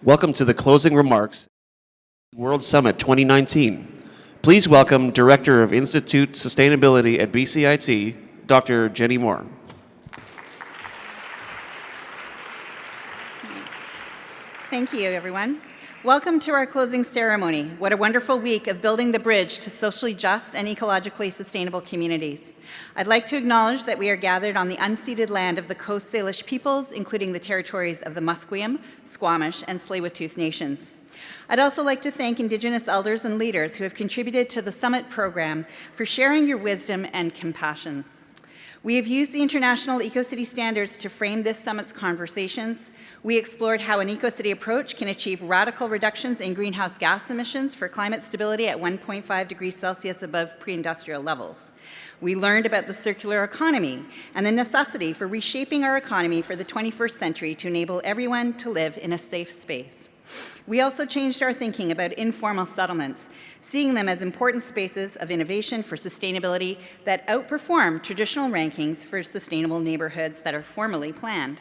Welcome to the closing remarks, World Summit 2019. Please welcome Director of Institute Sustainability at BCIT, Dr. Jenny Moore. Thank you, everyone. Welcome to our closing ceremony. What a wonderful week of building the bridge to socially just and ecologically sustainable communities. I'd like to acknowledge that we are gathered on the unceded land of the Coast Salish peoples, including the territories of the Musqueam, Squamish, and Tsleil-Waututh nations. I'd also like to thank Indigenous elders and leaders who have contributed to the Summit program for sharing your wisdom and compassion. We have used the International EcoCity Standards to frame this summit's conversations. We explored how an EcoCity approach can achieve radical reductions in greenhouse gas emissions for climate stability at 1.5 degrees Celsius above pre-industrial levels. We learned about the circular economy and the necessity for reshaping our economy for the 21st century to enable everyone to live in a safe space. We also changed our thinking about informal settlements, seeing them as important spaces of innovation for sustainability that outperform traditional rankings for sustainable neighborhoods that are formally planned.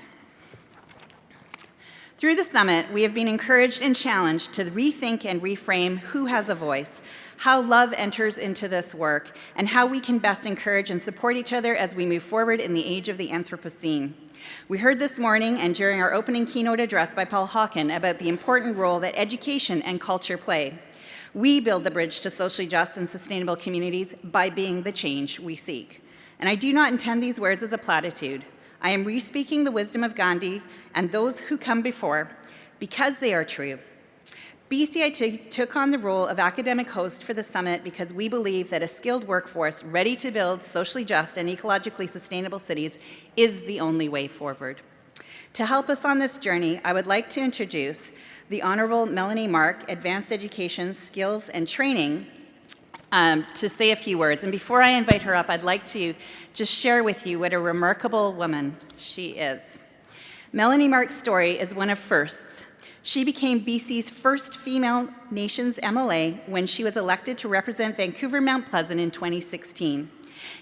Through the summit, we have been encouraged and challenged to rethink and reframe who has a voice, how love enters into this work, and how we can best encourage and support each other as we move forward in the age of the Anthropocene. We heard this morning and during our opening keynote address by Paul Hawken about the important role that education and culture play. We build the bridge to socially just and sustainable communities by being the change we seek. And I do not intend these words as a platitude. I am re-speaking the wisdom of Gandhi and those who come before because they are true. BCIT took on the role of academic host for the summit because we believe that a skilled workforce ready to build socially just and ecologically sustainable cities is the only way forward. To help us on this journey, I would like to introduce the Honorable Melanie Mark, Advanced Education, Skills and Training, to say a few words. And before I invite her up, I'd like to just share with you what a remarkable woman she is. Melanie Mark's story is one of firsts. She became BC's first female Nations MLA when she was elected to represent Vancouver Mount Pleasant in 2016.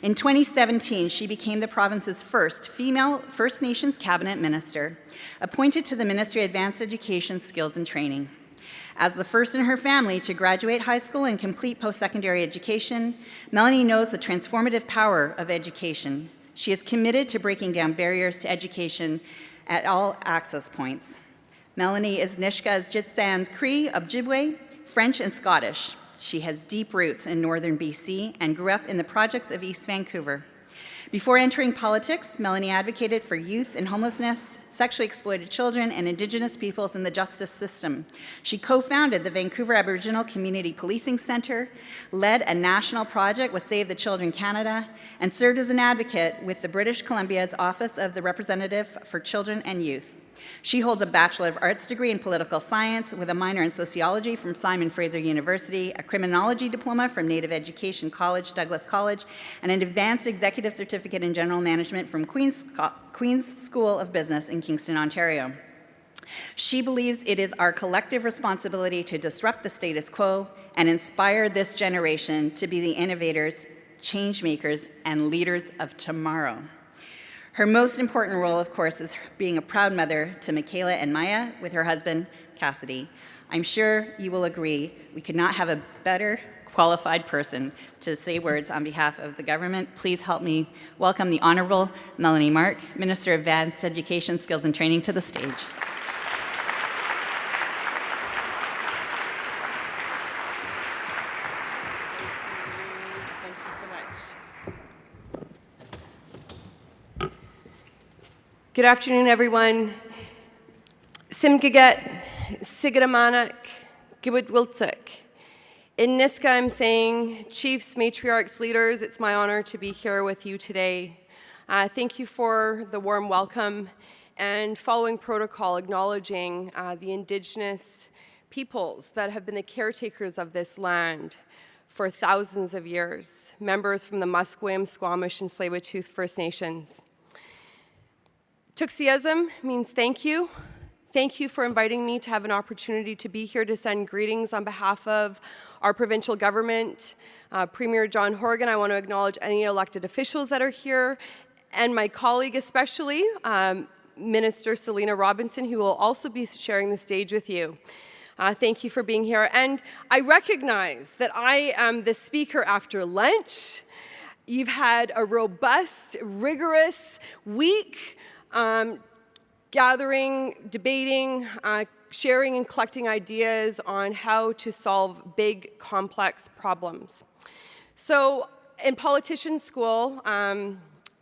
In 2017, she became the province's first female First Nations cabinet minister, appointed to the Ministry of Advanced Education, Skills and Training. As the first in her family to graduate high school and complete post-secondary education, Melanie knows the transformative power of education. She is committed to breaking down barriers to education at all access points. Melanie is Nisga's Jitsans Cree, Ojibwe, French, and Scottish. She has deep roots in northern BC and grew up in the projects of East Vancouver. Before entering politics, Melanie advocated for youth in homelessness, sexually exploited children, and Indigenous peoples in the justice system. She co-founded the Vancouver Aboriginal Community Policing Centre, led a national project with Save the Children Canada, and served as an advocate with the British Columbia's Office of the Representative for Children and Youth. She holds a Bachelor of Arts degree in Political Science with a minor in Sociology from Simon Fraser University, a Criminology diploma from Native Education College, Douglas College, and an Advanced Executive Certificate in General Management from Queen's School of Business in Kingston, Ontario. She believes it is our collective responsibility to disrupt the status quo and inspire this generation to be the innovators, change makers, and leaders of tomorrow. Her most important role, of course, is being a proud mother to Michaela and Maya with her husband, Cassidy. I'm sure you will agree we could not have a better qualified person to say words on behalf of the government. Please help me welcome the Honorable Melanie Mark, Minister of Advanced Education, Skills and Training, to the stage. Good afternoon, everyone. Simgiget, Sigidamanak, Gibud Wiltsuk. In Niska, I'm saying, chiefs, matriarchs, leaders, it's my honor to be here with you today. Thank you for the warm welcome and following protocol, acknowledging the Indigenous peoples that have been the caretakers of this land for thousands of years, members from the Musqueam, Squamish, and Tsleil-Waututh First Nations. Tuxieism means thank you. Thank you for inviting me to have an opportunity to be here to send greetings on behalf of our provincial government. Premier John Horgan, I want to acknowledge any elected officials that are here, and my colleague especially, Minister Selena Robinson, who will also be sharing the stage with you. Thank you for being here. And I recognize that I am the speaker after lunch. You've had a robust, rigorous week gathering, debating, sharing and collecting ideas on how to solve big, complex problems. So in politician school,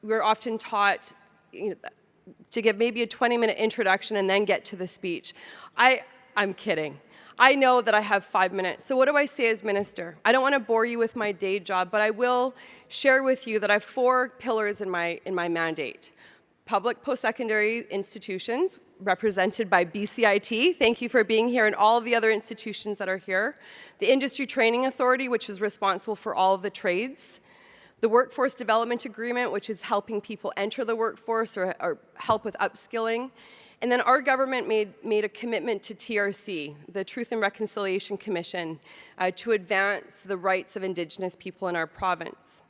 we're often taught to give maybe a 20-minute introduction and then get to the speech. I'm kidding. I know that I have 5 minutes. So what do I say as minister? I don't want to bore you with my day job, but I will share with you that I have 4 pillars in my mandate. Public post-secondary institutions, represented by BCIT. Thank you for being here, and all of the other institutions that are here. The Industry Training Authority, which is responsible for all of the trades. The Workforce Development Agreement, which is helping people enter the workforce or help with upskilling. And then our government made a commitment to TRC, the Truth and Reconciliation Commission, to advance the rights of Indigenous people in our province.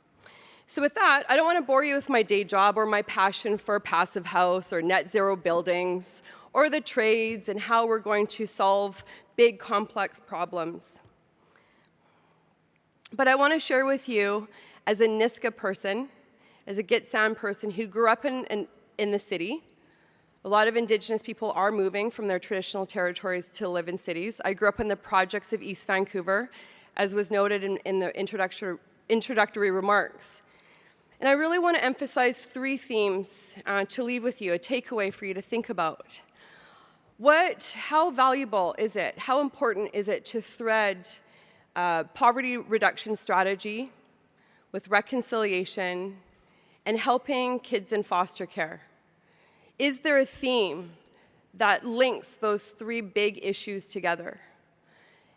So with that, I don't want to bore you with my day job or my passion for a passive house or net zero buildings or the trades and how we're going to solve big, complex problems. But I want to share with you, as a Niska person, as a Gitxsan person who grew up in the city. A lot of Indigenous people are moving from their traditional territories to live in cities. I grew up in the projects of East Vancouver, as was noted in the introductory remarks. And I really want to emphasize 3 themes to leave with you, a takeaway for you to think about. How valuable is it, how important is it to thread poverty reduction strategy with reconciliation and helping kids in foster care? Is there a theme that links those 3 big issues together?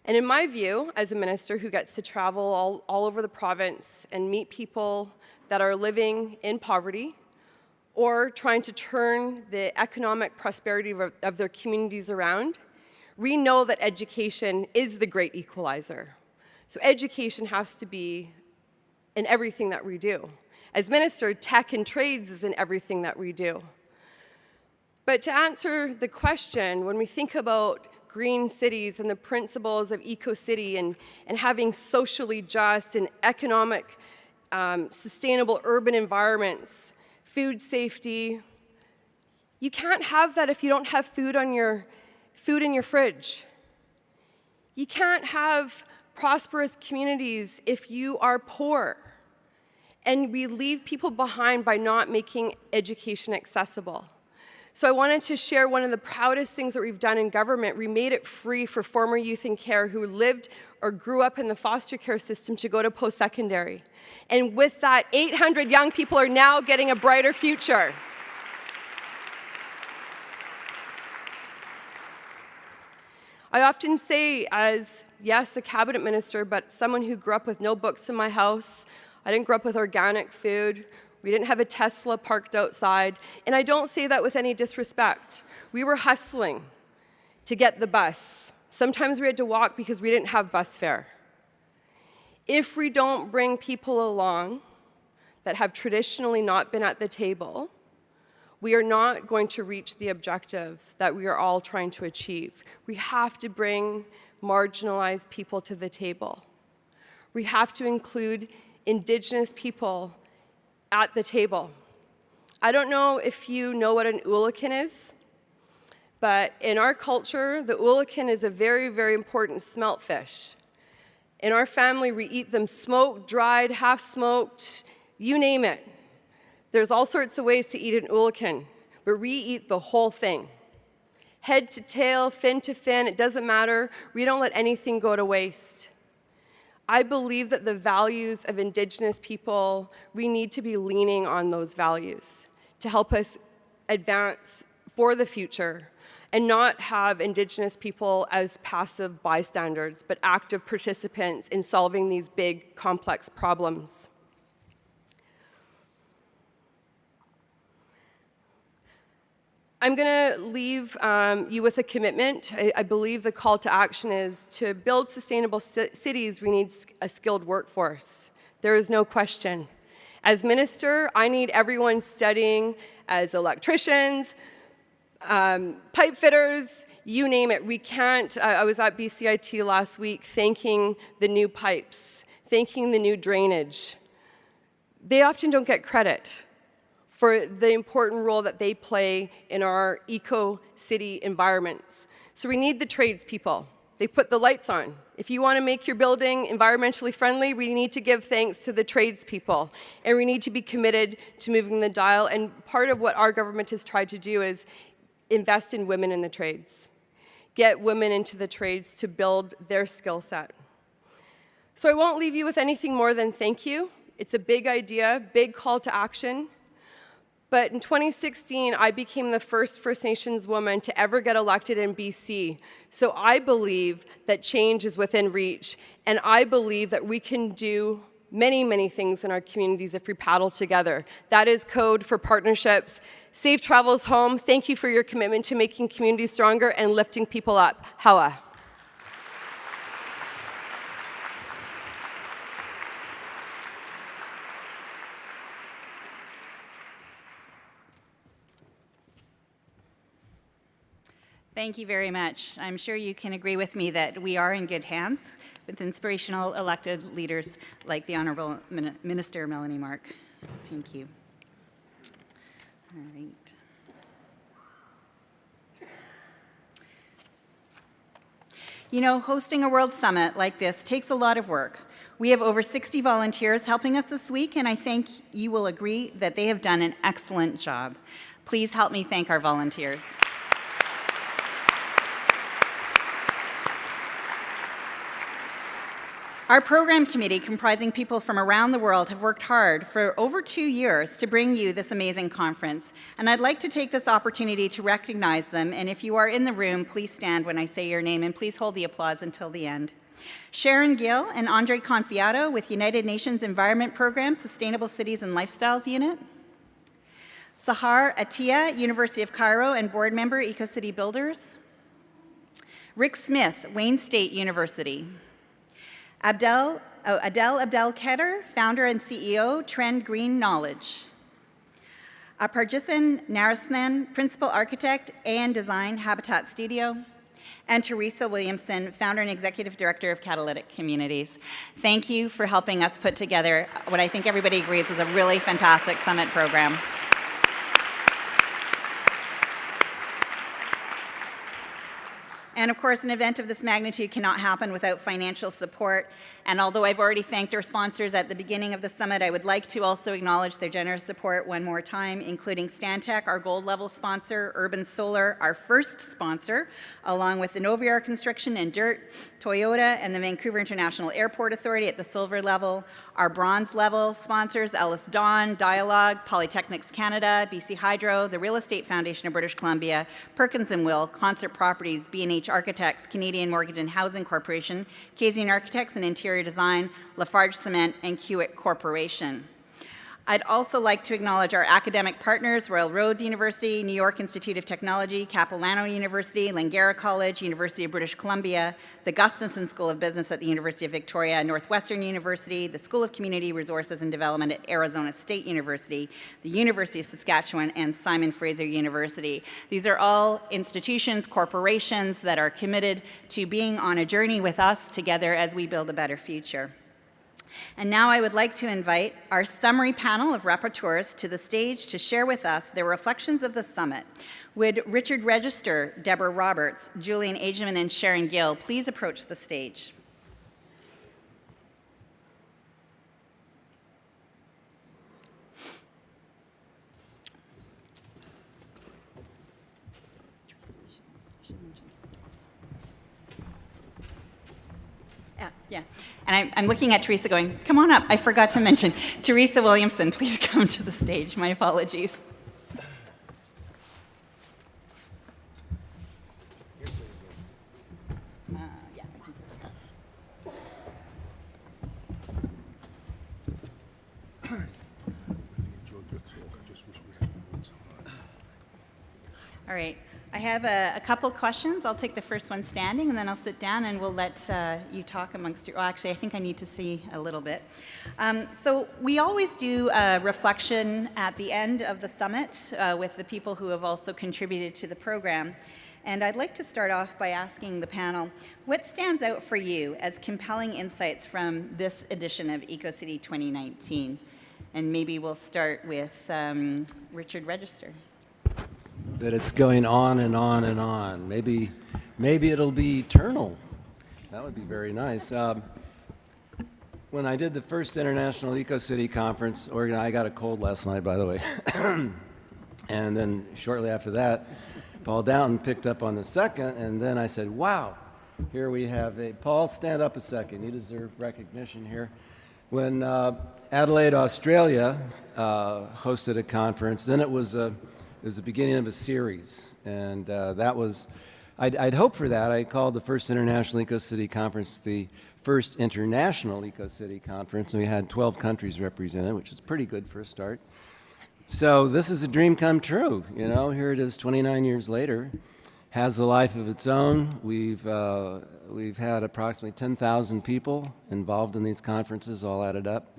And in my view, as a minister who gets to travel all over the province and meet people that are living in poverty or trying to turn the economic prosperity of their communities around, we know that education is the great equalizer. So education has to be in everything that we do. As minister, tech and trades is in everything that we do. But to answer the question, when we think about green cities and the principles of eco-city and having socially just and economic, sustainable urban environments, food safety, you can't have that if you don't have food in your fridge. You can't have prosperous communities if you are poor. And we leave people behind by not making education accessible. So I wanted to share one of the proudest things that we've done in government. We made it free for former youth in care who lived or grew up in the foster care system to go to post-secondary. And with that, 800 young people are now getting a brighter future. I often say, as, yes, a cabinet minister, but someone who grew up with no books in my house, I didn't grow up with organic food. We didn't have a Tesla parked outside. And I don't say that with any disrespect. We were hustling to get the bus. Sometimes we had to walk because we didn't have bus fare. If we don't bring people along that have traditionally not been at the table, we are not going to reach the objective that we are all trying to achieve. We have to bring marginalized people to the table. We have to include Indigenous people at the table. I don't know if you know what an oolakan is, but in our culture, the oolakan is a very, very important smelt fish. In our family, we eat them smoked, dried, half-smoked, you name it. There's all sorts of ways to eat an oolakan, but we eat the whole thing. Head to tail, fin to fin, it doesn't matter. We don't let anything go to waste. I believe that the values of Indigenous people, we need to be leaning on those values to help us advance for the future and not have Indigenous people as passive bystanders, but active participants in solving these big, complex problems. I'm going to leave you with a commitment. I believe the call to action is to build sustainable cities, we need a skilled workforce. There is no question. As minister, I need everyone studying as electricians, Pipe fitters, you name it. We can't, I was at BCIT last week thanking the new pipes, thanking the new drainage. They often don't get credit for the important role that they play in our eco-city environments. So we need the tradespeople. They put the lights on. If you want to make your building environmentally friendly, we need to give thanks to the tradespeople, and we need to be committed to moving the dial. And part of what our government has tried to do is invest in women in the trades, get women into the trades to build their skill set. So I won't leave you with anything more than thank you. It's a big idea, big call to action. But in 2016, I became the first First Nations woman to ever get elected in BC. So I believe that change is within reach, and I believe that we can do many, many things in our communities if we paddle together. That is code for partnerships. Safe travels home. Thank you for your commitment to making communities stronger and lifting people up. Hawa. Thank you very much. I'm sure you can agree with me that we are in good hands with inspirational elected leaders like the Honourable Minister Melanie Mark. Thank you. All right. You know, hosting a World Summit like this takes a lot of work. We have over 60 volunteers helping us this week, and I think you will agree that they have done an excellent job. Please help me thank our volunteers. Our program committee, comprising people from around the world, have worked hard for over 2 years to bring you this amazing conference. And I'd like to take this opportunity to recognize them. And if you are in the room, please stand when I say your name, and please hold the applause until the end. Sharon Gill and Andre Confiato with United Nations Environment Program, Sustainable Cities and Lifestyles Unit. Sahar Attia, University of Cairo and board member, EcoCity Builders. Rick Smith, Wayne State University. Adel Abdelkader, founder and CEO, Trend Green Knowledge. Aparjithan Narasnan, principal architect, AN Design, Habitat Studio. And Teresa Williamson, founder and executive director of Catalytic Communities. Thank you for helping us put together what I think everybody agrees is a really fantastic summit program. And of course, an event of this magnitude cannot happen without financial support. And although I've already thanked our sponsors at the beginning of the summit, I would like to also acknowledge their generous support one more time, including Stantec, our gold level sponsor, Urban Solar, our first sponsor, along with the Noviar Construction and Dirt, Toyota, and the Vancouver International Airport Authority at the silver level, our bronze level sponsors, Ellis Dawn, Dialogue, Polytechnics Canada, BC Hydro, the Real Estate Foundation of British Columbia, Perkins & Will, Concert Properties, B&H Architects, Canadian Mortgage and Housing Corporation, Kasian Architects and Interior Design, Lafarge Cement, and Kiewit Corporation. I'd also like to acknowledge our academic partners, Royal Roads University, New York Institute of Technology, Capilano University, Langara College, University of British Columbia, the Gustafson School of Business at the University of Victoria, Northwestern University, the School of Community Resources and Development at Arizona State University, the University of Saskatchewan, and Simon Fraser University. These are all institutions, corporations that are committed to being on a journey with us together as we build a better future. And now I would like to invite our summary panel of rapporteurs to the stage to share with us their reflections of the summit. Would Richard Register, Deborah Roberts, Julian Ageman, and Sharon Gill please approach the stage? Yeah. And I'm looking at Teresa going, come on up, I forgot to mention. Teresa Williamson, please come to the stage. My apologies. All right. I have a couple questions. I'll take the first one standing, and then I'll sit down, and we'll let you talk amongst your... Well, actually, I think I need to see a little bit. So we always do a reflection at the end of the summit with the people who have also contributed to the program. And I'd like to start off by asking the panel, what stands out for you as compelling insights from this edition of EcoCity 2019? And maybe we'll start with Richard Register. That it's going on and on and on. Maybe it'll be eternal. That would be very nice. When I did the first International EcoCity Conference, I got a cold last night, by the way, and then shortly after that, Paul Downton picked up on the second, and then I said, wow, here we have Paul, stand up a second. You deserve recognition here. When Adelaide, Australia hosted a conference, then it was the beginning of a series, and that was, I'd hoped for that. I called the first International EcoCity Conference the first International EcoCity Conference, and we had 12 countries represented, which is pretty good for a start. So this is a dream come true, you know, here it is 29 years later, has a life of its own. We've had approximately 10,000 people involved in these conferences, all added up.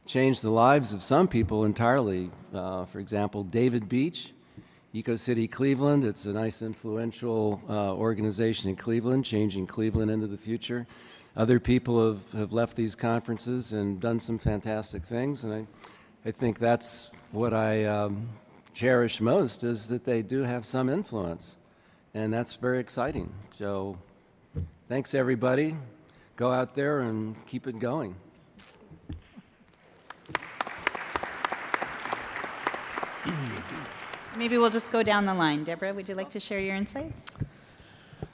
Changed the lives of some people entirely. For example, David Beach, EcoCity Cleveland. It's a nice influential organization in Cleveland, changing Cleveland into the future. Other people have left these conferences and done some fantastic things, and I think that's what I cherish most, is that they do have some influence, and that's very exciting. So thanks, everybody. Go out there and keep it going. Maybe we'll just go down the line. Deborah, would you like to share your insights?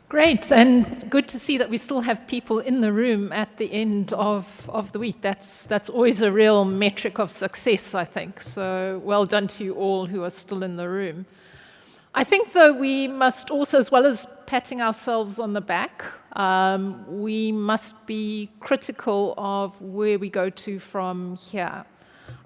Great, and good to see that we still have people in the room at the end of the week. That's always a real metric of success, I think. So well done to you all who are still in the room. I think, though, we must also, as well as patting ourselves on the back, we must be critical of where we go to from here.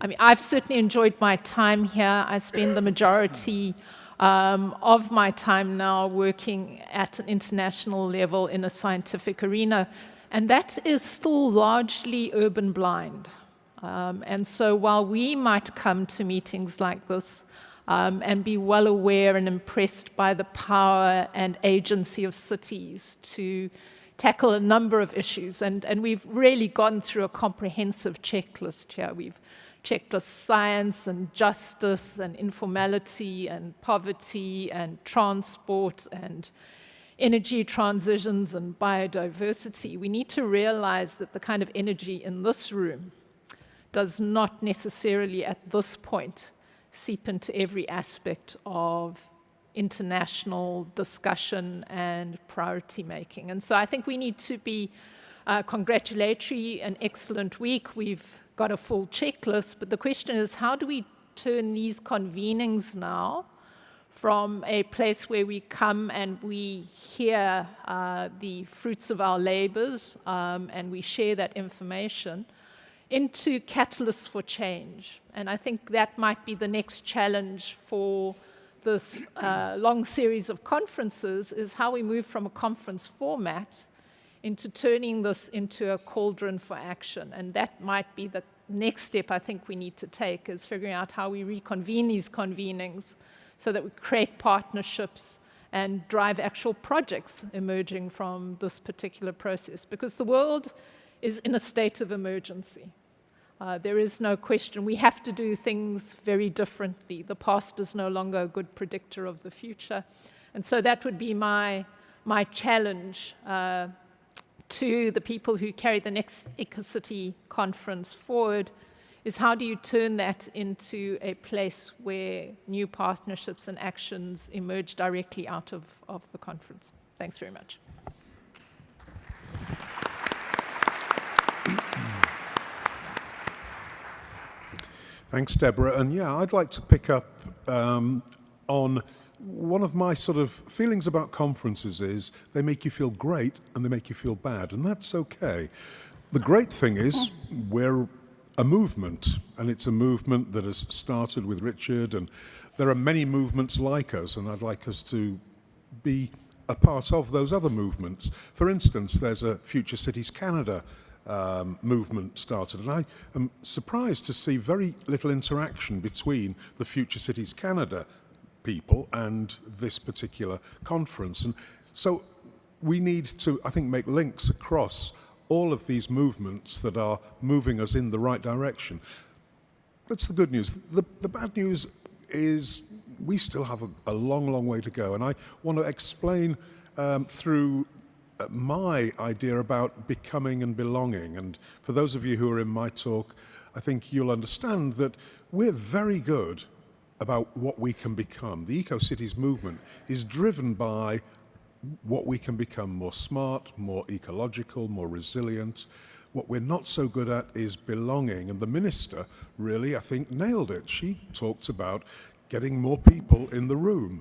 I mean, I've certainly enjoyed my time here. I spend the majority of my time now working at an international level in a scientific arena, and that is still largely urban blind. And so while we might come to meetings like this and be well aware and impressed by the power and agency of cities to tackle a number of issues, and we've really gone through a comprehensive checklist here. We've checklist science and justice and informality and poverty and transport and energy transitions and biodiversity. We need to realize that the kind of energy in this room does not necessarily at this point seep into every aspect of international discussion and priority making. And so I think we need to be congratulatory. An excellent week. We've got a full checklist, but the question is, how do we turn these convenings now from a place where we come and we hear the fruits of our labors and we share that information into catalysts for change? And I think that might be the next challenge for this long series of conferences, is how we move from a conference format into turning this into a cauldron for action. And that might be the next step I think we need to take, is figuring out how we reconvene these convenings so that we create partnerships and drive actual projects emerging from this particular process. Because the world is in a state of emergency. There is no question. We have to do things very differently. The past is no longer a good predictor of the future. And so that would be my challenge to the people who carry the next EcoCity conference forward, is how do you turn that into a place where new partnerships and actions emerge directly out of the conference. Thanks very much. Thanks, Deborah. And yeah, I'd like to pick up on one of my sort of feelings about conferences is they make you feel great and they make you feel bad, and that's okay. The great thing is we're a movement, and it's a movement that has started with Richard, and there are many movements like us, and I'd like us to be a part of those other movements. For instance, there's a Future Cities Canada movement started, and I am surprised to see very little interaction between the Future Cities Canada people and this particular conference. And so we need to, I think, make links across all of these movements that are moving us in the right direction. That's the good news. The bad news is we still have a long, long way to go. And I want to explain through my idea about becoming and belonging. And for those of you who are in my talk, I think you'll understand that we're very good about what we can become. The Eco-Cities movement is driven by what we can become: more smart, more ecological, more resilient. What we're not so good at is belonging. And the minister really, I think, nailed it. She talked about getting more people in the room,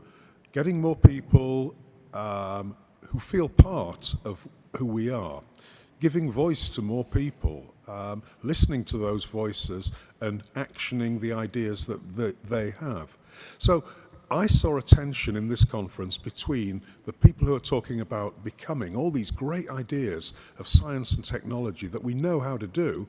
getting more people who feel part of who we are, giving voice to more people, listening to those voices and actioning the ideas that they have. So I saw a tension in this conference between the people who are talking about becoming, all these great ideas of science and technology that we know how to do,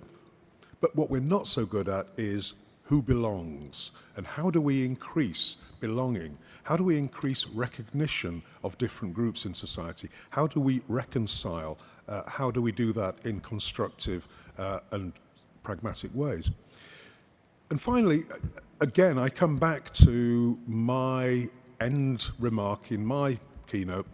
but what we're not so good at is who belongs, and how do we increase belonging? How do we increase recognition of different groups in society? How do we reconcile? How do we do that in constructive and pragmatic ways? And finally, again, I come back to my end remark in my keynote.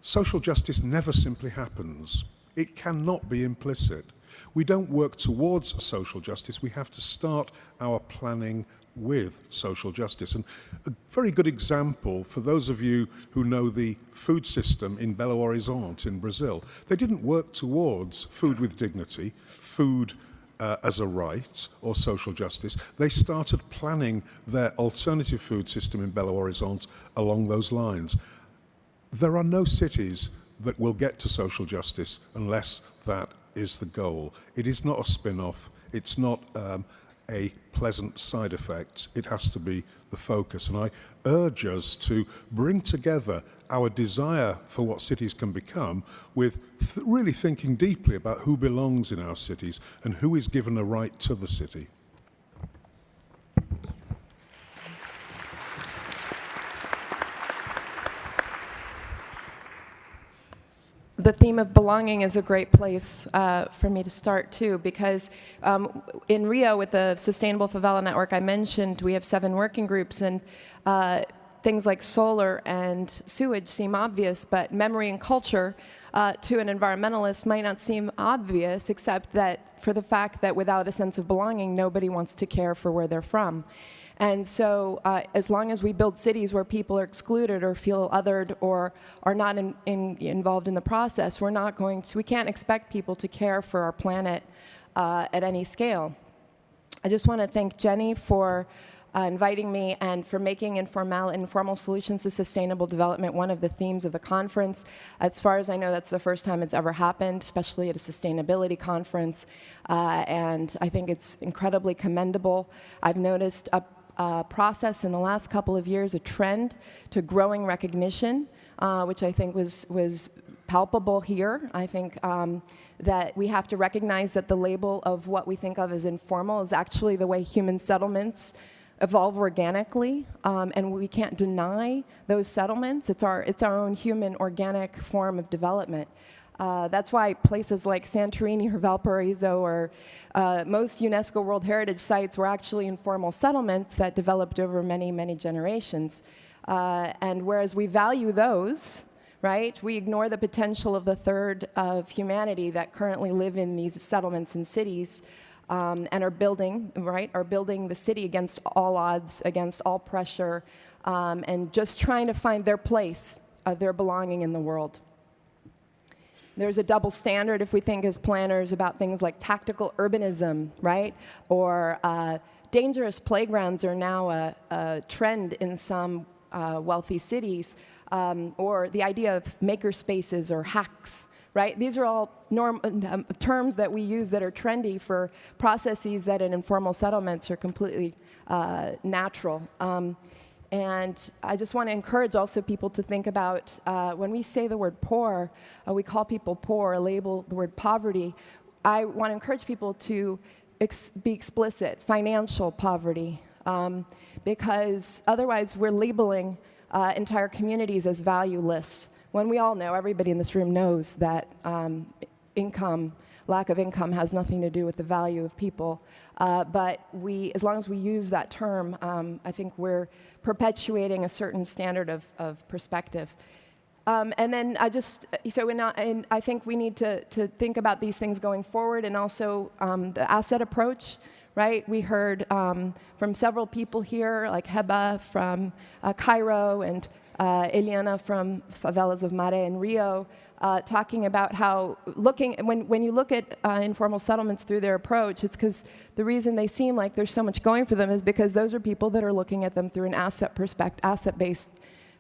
Social justice never simply happens. It cannot be implicit. We don't work towards social justice. We have to start our planning with social justice. And a very good example for those of you who know the food system in Belo Horizonte in Brazil, they didn't work towards food with dignity, food as a right or social justice. They started planning their alternative food system in Belo Horizonte along those lines. There are no cities that will get to social justice unless that is the goal. It is not a spin-off. It's not a pleasant side effect. It has to be the focus. And I urge us to bring together our desire for what cities can become with really thinking deeply about who belongs in our cities and who is given a right to the city. The theme of belonging is a great place for me to start, too, because in Rio, with the Sustainable Favela Network I mentioned, we have 7 working groups, and things like solar and sewage seem obvious, but memory and culture to an environmentalist might not seem obvious, except that for the fact that without a sense of belonging, nobody wants to care for where they're from. And so as long as we build cities where people are excluded or feel othered or are not involved in the process, we can't expect people to care for our planet at any scale. I just want to thank Jenny for inviting me and for making informal solutions to sustainable development one of the themes of the conference. As far as I know, that's the first time it's ever happened, especially at a sustainability conference, and I think it's incredibly commendable. I've noticed a process in the last couple of years, a trend to growing recognition, which I think was palpable here. I think that we have to recognize that the label of what we think of as informal is actually the way human settlements evolve organically, and we can't deny those settlements. It's our own human organic form of development. That's why places like Santorini or Valparaiso or most UNESCO World Heritage Sites were actually informal settlements that developed over many, many generations. And whereas we value those, right, we ignore the potential of the third of humanity that currently live in these settlements and cities and are building the city against all odds, against all pressure, and just trying to find their place, their belonging in the world. There's a double standard if we think as planners about things like tactical urbanism, right? Or dangerous playgrounds are now a trend in some wealthy cities, or the idea of maker spaces or hacks, right? These are all terms that we use that are trendy for processes that in informal settlements are completely natural. And I just want to encourage also people to think about when we say the word poor, we call people poor, label the word poverty. I want to encourage people to be explicit, financial poverty, because otherwise we're labeling entire communities as valueless. When we all know, everybody in this room knows that lack of income has nothing to do with the value of people. But as long as we use that term, I think we're perpetuating a certain standard of perspective. And then I think we need to think about these things going forward, and also the asset approach, right? We heard from several people here, like Heba from Cairo and Eliana from Favelas of Mare in Rio, talking about how when you look at informal settlements through their approach, it's because the reason they seem like there's so much going for them is because those are people that are looking at them through an asset-based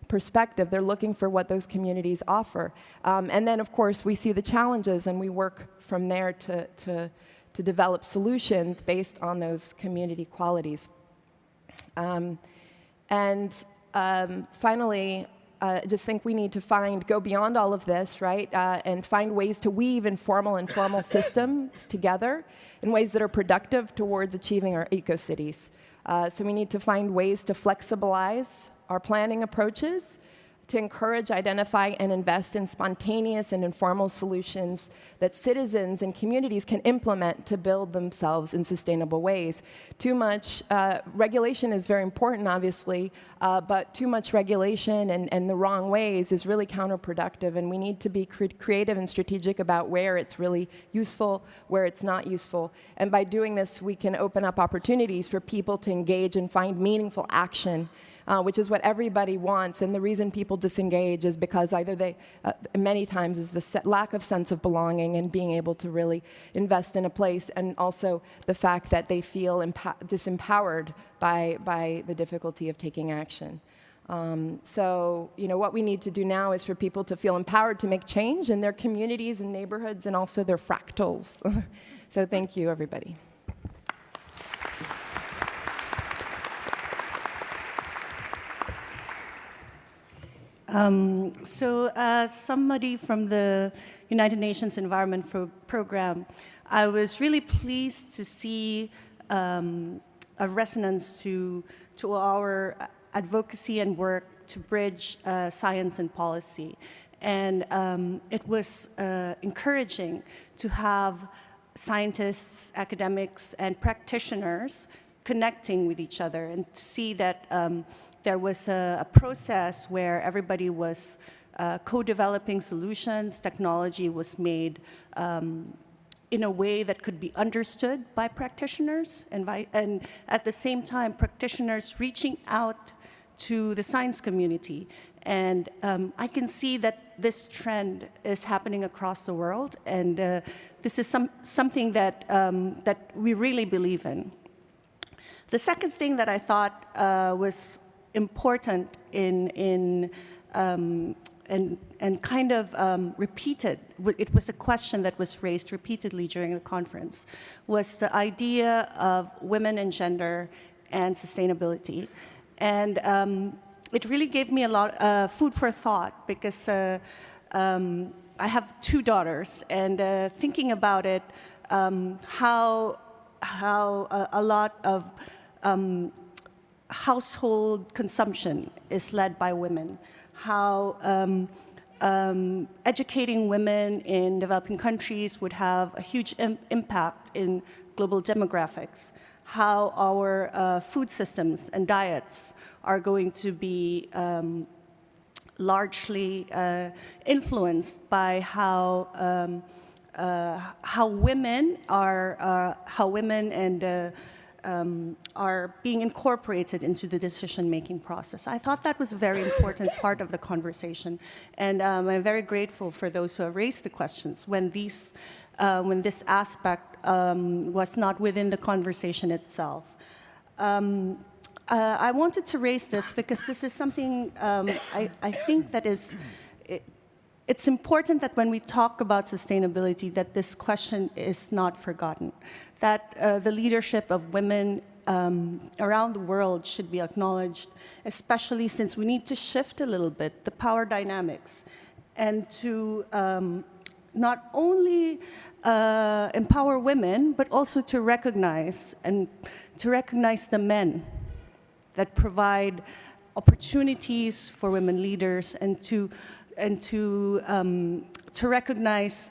perspective. They're looking for what those communities offer. And then, of course, we see the challenges, and we work from there to develop solutions based on those community qualities. Finally, I just think we need to go beyond all of this, right, and find ways to weave informal and formal systems together in ways that are productive towards achieving our eco-cities. So we need to find ways to flexibilize our planning approaches, to encourage, identify, and invest in spontaneous and informal solutions that citizens and communities can implement to build themselves in sustainable ways. Too much regulation is very important, obviously, but too much regulation and the wrong ways is really counterproductive, and we need to be creative and strategic about where it's really useful, where it's not useful. And by doing this, we can open up opportunities for people to engage and find meaningful action, which is what everybody wants. And the reason people disengage is because either many times is the lack of sense of belonging and being able to really invest in a place, and also the fact that they feel disempowered by the difficulty of taking action. So, what we need to do now is for people to feel empowered to make change in their communities and neighborhoods, and also their fractals. So thank you, everybody. As somebody from the United Nations Environment Program, I was really pleased to see a resonance to our advocacy and work to bridge science and policy. And it was encouraging to have scientists, academics, and practitioners connecting with each other, and to see that there was a process where everybody was co-developing solutions. Technology was made in a way that could be understood by practitioners, and at the same time, practitioners reaching out to the science community. And I can see that this trend is happening across the world, and this is something that, that we really believe in. The second thing that I thought was important and kind of repeated, it was a question that was raised repeatedly during the conference, was the idea of women and gender and sustainability. And it really gave me a lot of food for thought, because I have 2 daughters, and thinking about it, how a lot of household consumption is led by women, how educating women in developing countries would have a huge impact in global demographics, how our food systems and diets are going to be largely influenced by how women are being incorporated into the decision-making process. I thought that was a very important part of the conversation, and I'm very grateful for those who have raised the questions when this aspect was not within the conversation itself. I wanted to raise this because this is something I think that it's important that when we talk about sustainability, that this question is not forgotten, that the leadership of women around the world should be acknowledged, especially since we need to shift a little bit the power dynamics and to not only empower women, but also to recognize the men that provide opportunities for women leaders, and to recognize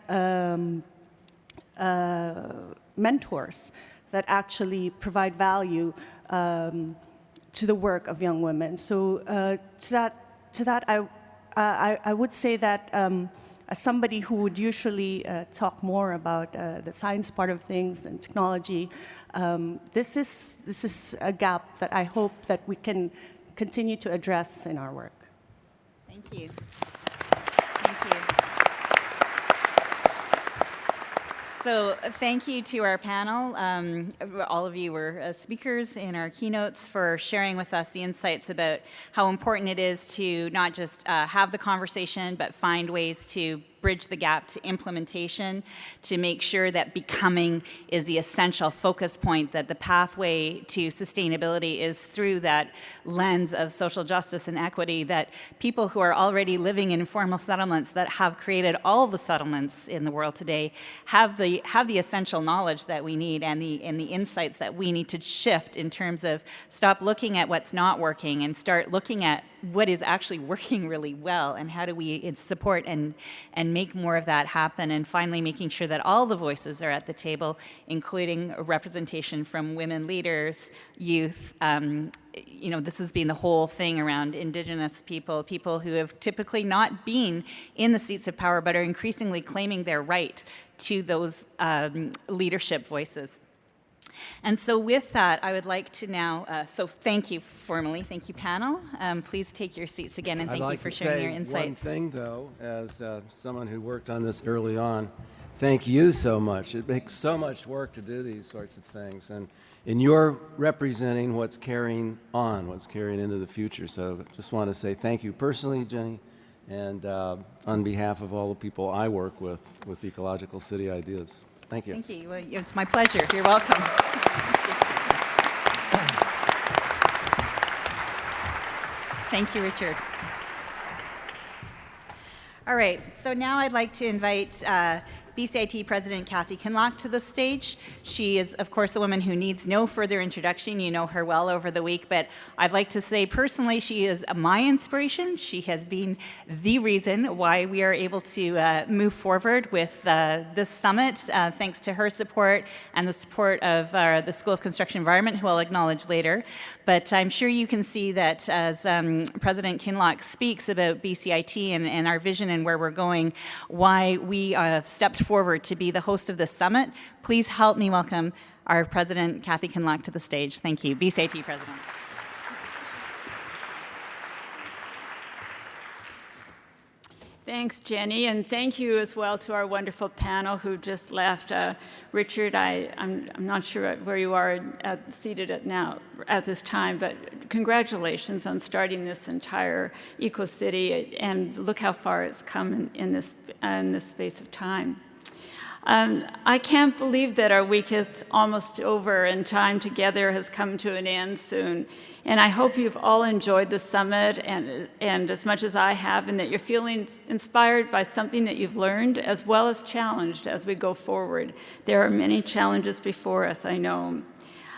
mentors that actually provide value to the work of young women. So to that, I would say that as somebody who would usually talk more about the science part of things and technology, this is a gap that I hope that we can continue to address in our work. Thank you. Thank you. So thank you to our panel. All of you were speakers in our keynotes for sharing with us the insights about how important it is to not just have the conversation, but find ways to bridge the gap to implementation, to make sure that becoming is the essential focus point, that the pathway to sustainability is through that lens of social justice and equity, that people who are already living in informal settlements that have created all the settlements in the world today have the essential knowledge that we need and the insights that we need to shift in terms of stop looking at what's not working and start looking at what is actually working really well, and how do we support and make more of that happen, and finally making sure that all the voices are at the table, including representation from women leaders, youth. This has been the whole thing around Indigenous people who have typically not been in the seats of power, but are increasingly claiming their right to those leadership voices. And so with that, I would like to now, so thank you formally, thank you panel. Please take your seats again, and thank you for sharing your insights. I'd like to say one thing though, as someone who worked on this early on, thank you so much. It makes so much work to do these sorts of things, and you're representing what's carrying on, what's carrying into the future. So just want to say thank you personally, Jenny, and on behalf of all the people I work with Ecological City Ideas. Thank you. Thank you. Well, it's my pleasure. You're welcome. Thank you, Richard. All right, so now I'd like to invite BCIT President Kathy Kinloch to the stage. She is, of course, a woman who needs no further introduction. You know her well over the week, but I'd like to say personally she is my inspiration. She has been the reason why we are able to move forward with this summit, thanks to her support and the support of the School of Construction Environment, who I'll acknowledge later. But I'm sure you can see that as President Kinloch speaks about BCIT and our vision and where we're going, why we stepped forward to be the host of this summit. Please help me welcome our President, Kathy Kinloch, to the stage. Thank you. BCIT President. Thanks, Jenny, and thank you as well to our wonderful panel who just left. Richard, I'm not sure where you are seated at this time, but congratulations on starting this entire EcoCity, and look how far it's come in this space of time. I can't believe that our week is almost over and time together has come to an end soon. And I hope you've all enjoyed the summit and as much as I have, and that you're feeling inspired by something that you've learned as well as challenged as we go forward. There are many challenges before us, I know.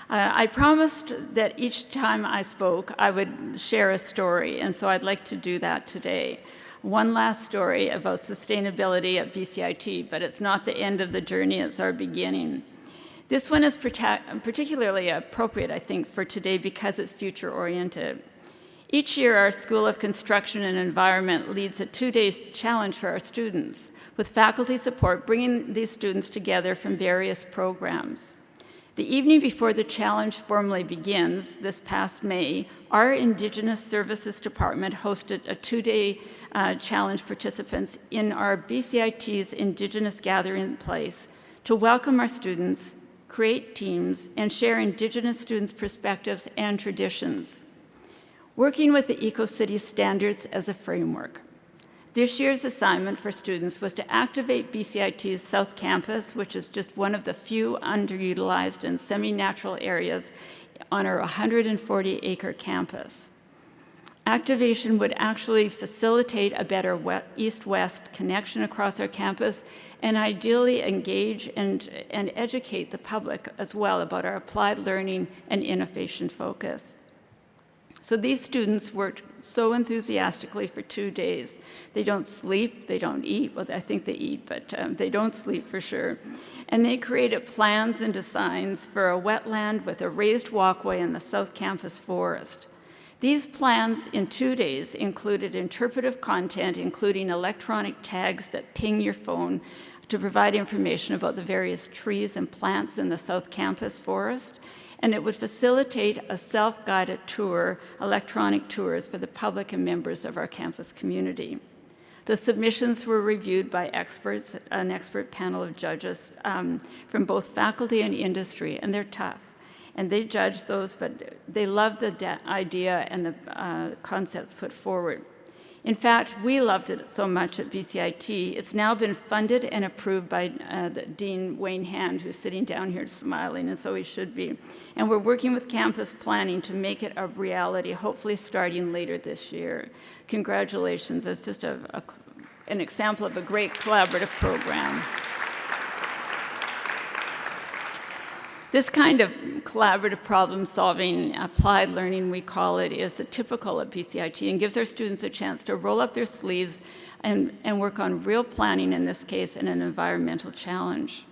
I promised that each time I spoke, I would share a story, and so I'd like to do that today. One last story about sustainability at BCIT, but it's not the end of the journey, it's our beginning. This one is particularly appropriate, I think, for today because it's future-oriented. Each year, our School of Construction and Environment leads a 2-day challenge for our students, with faculty support bringing these students together from various programs. The evening before the challenge formally begins, this past May, our Indigenous Services Department hosted a 2-day challenge participants in our BCIT's Indigenous Gathering Place to welcome our students, create teams, and share Indigenous students' perspectives and traditions, working with the EcoCity standards as a framework. This year's assignment for students was to activate BCIT's South Campus, which is just one of the few underutilized and semi-natural areas on our 140-acre campus. Activation would actually facilitate a better east-west connection across our campus and ideally engage and educate the public as well about our applied learning and innovation focus. So these students worked so enthusiastically for 2 days. They don't sleep, they don't eat. Well, I think they eat, but they don't sleep for sure. And they created plans and designs for a wetland with a raised walkway in the South Campus forest. These plans in 2 days included interpretive content, including electronic tags that ping your phone to provide information about the various trees and plants in the South Campus forest. And it would facilitate a self-guided tour, electronic tours for the public and members of our campus community. The submissions were reviewed by experts, an expert panel of judges from both faculty and industry, and they're tough. And they judge those, but they love the idea and the concepts put forward. In fact, we loved it so much at BCIT, it's now been funded and approved by Dean Wayne Hand, who's sitting down here smiling, and so he should be. And we're working with campus planning to make it a reality, hopefully starting later this year. Congratulations, that's just an example of a great collaborative program. This kind of collaborative problem-solving, applied learning, we call it, is typical at BCIT and gives our students a chance to roll up their sleeves and work on real planning, in this case, and an environmental challenge.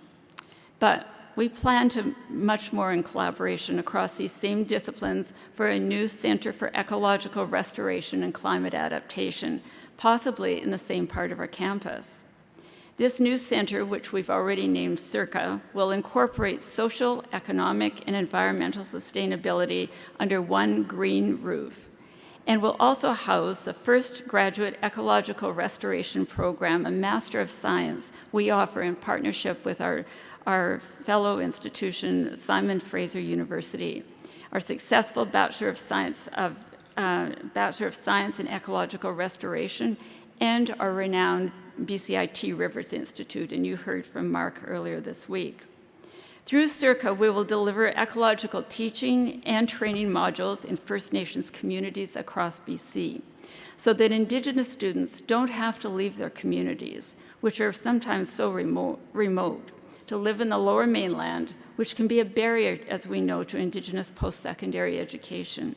But we plan to much more in collaboration across these same disciplines for a new Center for Ecological Restoration and Climate Adaptation, possibly in the same part of our campus. This new center, which we've already named CIRCA, will incorporate social, economic, and environmental sustainability under one green roof, and will also house the first graduate ecological restoration program, a Master of Science, we offer in partnership with our fellow institution, Simon Fraser University. Our successful Bachelor of Science in Ecological Restoration, and our renowned BCIT Rivers Institute, and you heard from Mark earlier this week. Through CIRCA, we will deliver ecological teaching and training modules in First Nations communities across BC, so that Indigenous students don't have to leave their communities, which are sometimes so remote, to live in the Lower Mainland, which can be a barrier, as we know, to Indigenous post-secondary education.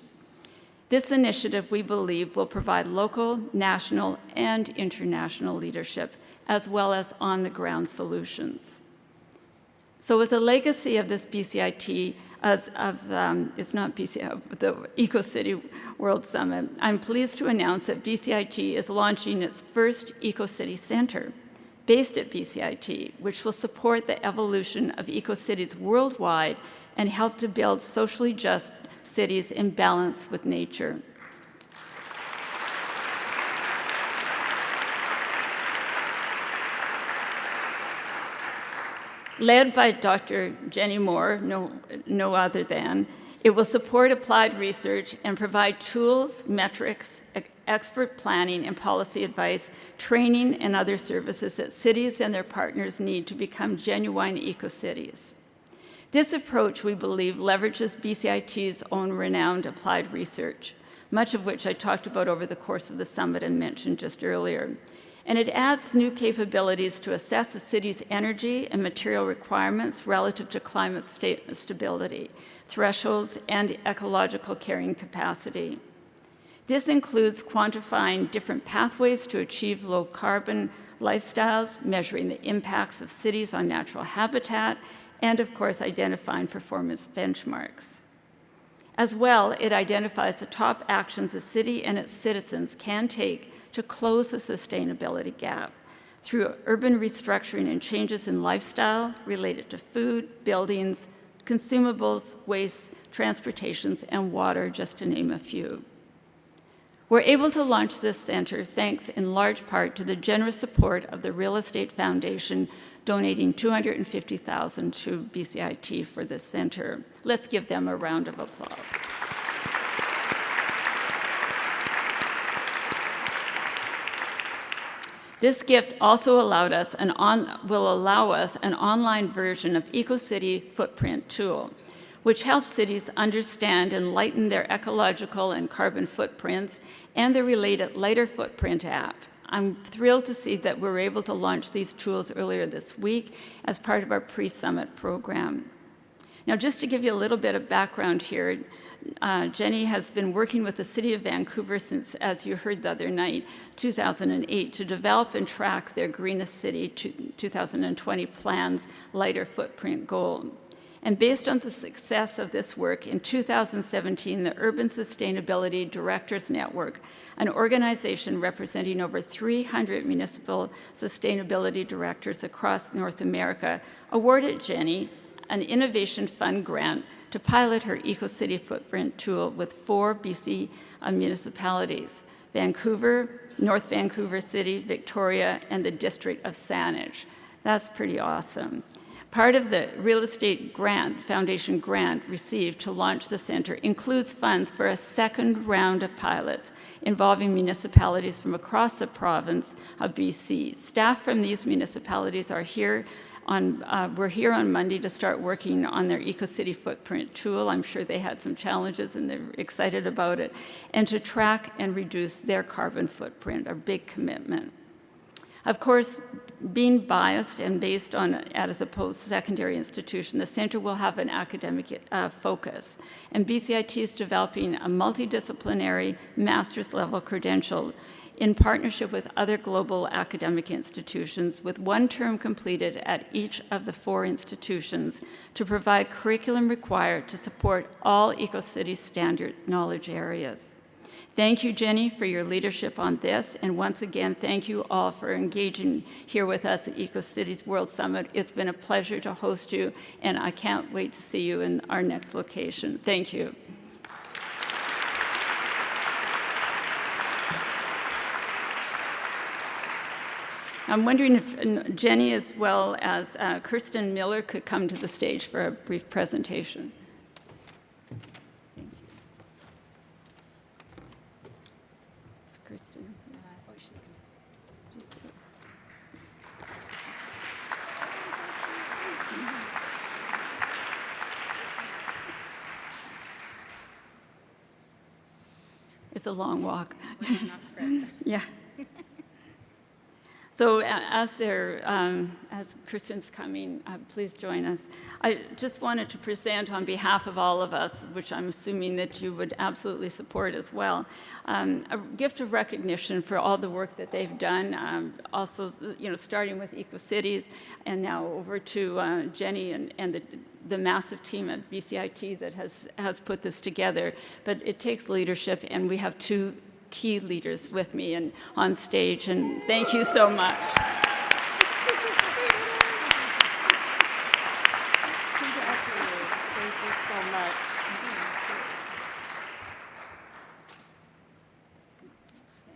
This initiative, we believe, will provide local, national, and international leadership, as well as on-the-ground solutions. So as a legacy of this BCIT, it's not BCIT, the EcoCity World Summit, I'm pleased to announce that BCIT is launching its first EcoCity Center, based at BCIT, which will support the evolution of EcoCities worldwide and help to build socially just cities in balance with nature. Led by Dr. Jenny Moore, no other than, it will support applied research and provide tools, metrics, expert planning and policy advice, training, and other services that cities and their partners need to become genuine eco-cities. This approach, we believe, leverages BCIT's own renowned applied research, much of which I talked about over the course of the summit and mentioned just earlier. And it adds new capabilities to assess a city's energy and material requirements relative to climate stability, thresholds, and ecological carrying capacity. This includes quantifying different pathways to achieve low-carbon lifestyles, measuring the impacts of cities on natural habitat, and of course, identifying performance benchmarks. As well, it identifies the top actions a city and its citizens can take to close the sustainability gap through urban restructuring and changes in lifestyle related to food, buildings, consumables, waste, transportations, and water, just to name a few. We're able to launch this center thanks in large part to the generous support of the Real Estate Foundation, donating $250,000 to BCIT for this center. Let's give them a round of applause. This gift also will allow us an online version of EcoCity Footprint tool, which helps cities understand and lighten their ecological and carbon footprints, and the related Lighter Footprint app. I'm thrilled to see that we were able to launch these tools earlier this week as part of our pre-summit program. Now, just to give you a little bit of background here, Jenny has been working with the City of Vancouver since, as you heard the other night, 2008, to develop and track their Greenest City 2020 plan's Lighter Footprint goal. And based on the success of this work, in 2017, the Urban Sustainability Directors Network, an organization representing over 300 municipal sustainability directors across North America, awarded Jenny an Innovation Fund grant to pilot her EcoCity Footprint tool with 4 BC municipalities: Vancouver, North Vancouver City, Victoria, and the District of Saanich. That's pretty awesome. Part of the real estate grant, foundation grant received to launch the center includes funds for a second round of pilots involving municipalities from across the province of BC. Staff from these municipalities are here we're here on Monday to start working on their EcoCity Footprint tool. I'm sure they had some challenges and they're excited about it, and to track and reduce their carbon footprint, a big commitment. Of course, being biased and based on as a post-secondary institution, the center will have an academic focus. And BCIT is developing a multidisciplinary master's level credential in partnership with other global academic institutions, with 1 term completed at each of the 4 institutions to provide curriculum required to support all EcoCity standard knowledge areas. Thank you, Jenny, for your leadership on this, and once again, thank you all for engaging here with us at EcoCities World Summit. It's been a pleasure to host you, and I can't wait to see you in our next location. Thank you. I'm wondering if Jenny, as well as Kirsten Miller, could come to the stage for a brief presentation. It's Kirsten. Oh, she's going to just... It's a long walk. Yeah. So as Kristen's coming, please join us. I just wanted to present on behalf of all of us, which I'm assuming that you would absolutely support as well, a gift of recognition for all the work that they've done, also, starting with EcoCities and now over to Jenny and the massive team at BCIT that has put this together. But it takes leadership, and we have 2 key leaders with me and on stage, and thank you so much. Thank you so much.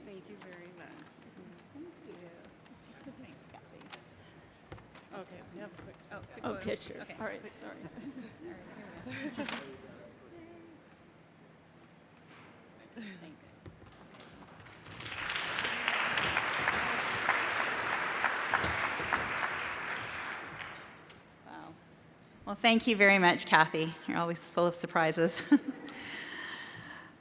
Thank you very much. Thank you. Okay, we have a quick Picture. Okay. All right, sorry. Well, thank you very much, Kathy. You're always full of surprises.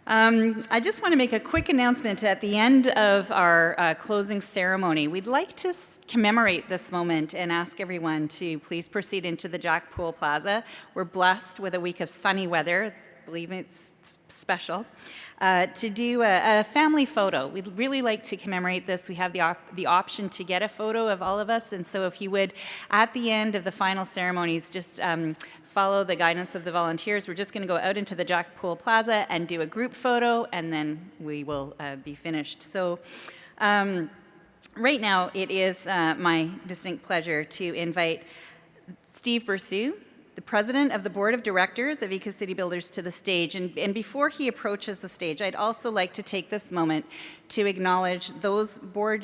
I just want to make a quick announcement at the end of our closing ceremony. We'd like to commemorate this moment and ask everyone to please proceed into the Jack Pool Plaza. We're blessed with a week of sunny weather. Believe me, it's special. To do a family photo. We'd really like to commemorate this. We have the option to get a photo of all of us, and so if you would, at the end of the final ceremonies, just follow the guidance of the volunteers. We're just going to go out into the Jack Pool Plaza and do a group photo, and then we will be finished. So right now, it is my distinct pleasure to invite Steve Bersu, the president of the board of directors of EcoCity Builders, to the stage. And before he approaches the stage, I'd also like to take this moment to acknowledge those board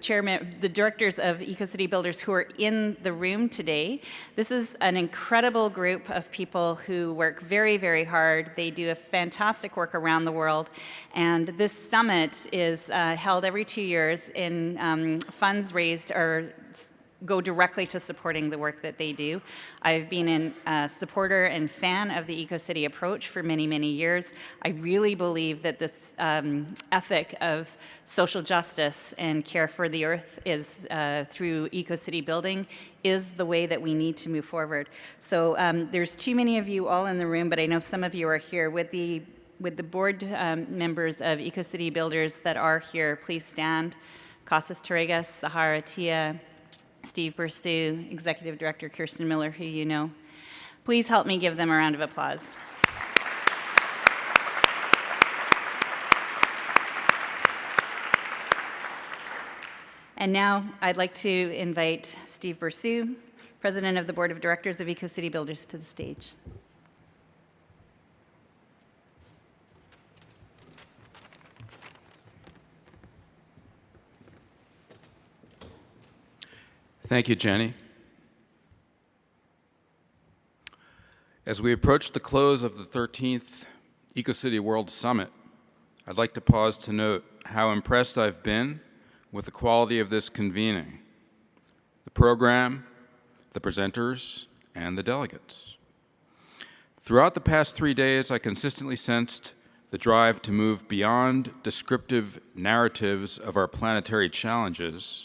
chairmen, the directors of EcoCity Builders who are in the room today. This is an incredible group of people who work very, very hard. They do a fantastic work around the world. And this summit is held every 2 years in funds raised or go directly to supporting the work that they do. I've been a supporter and fan of the EcoCity approach for many, many years. I really believe that this ethic of social justice and care for the earth is through EcoCity building is the way that we need to move forward. So there's too many of you all in the room, but I know some of you are here. With the board members of EcoCity Builders that are here, please stand. Kostas Taregas, Sahara Tia, Steve Bursou, Executive Director Kirsten Miller, who you know. Please help me give them a round of applause. And now I'd like to invite Steve Bursou, President of the Board of Directors of EcoCity Builders, to the stage. Thank you, Jenny. As we approach the close of the 13th EcoCity World Summit, I'd like to pause to note how impressed I've been with the quality of this convening, the program, the presenters, and the delegates. Throughout the past 3 days, I consistently sensed the drive to move beyond descriptive narratives of our planetary challenges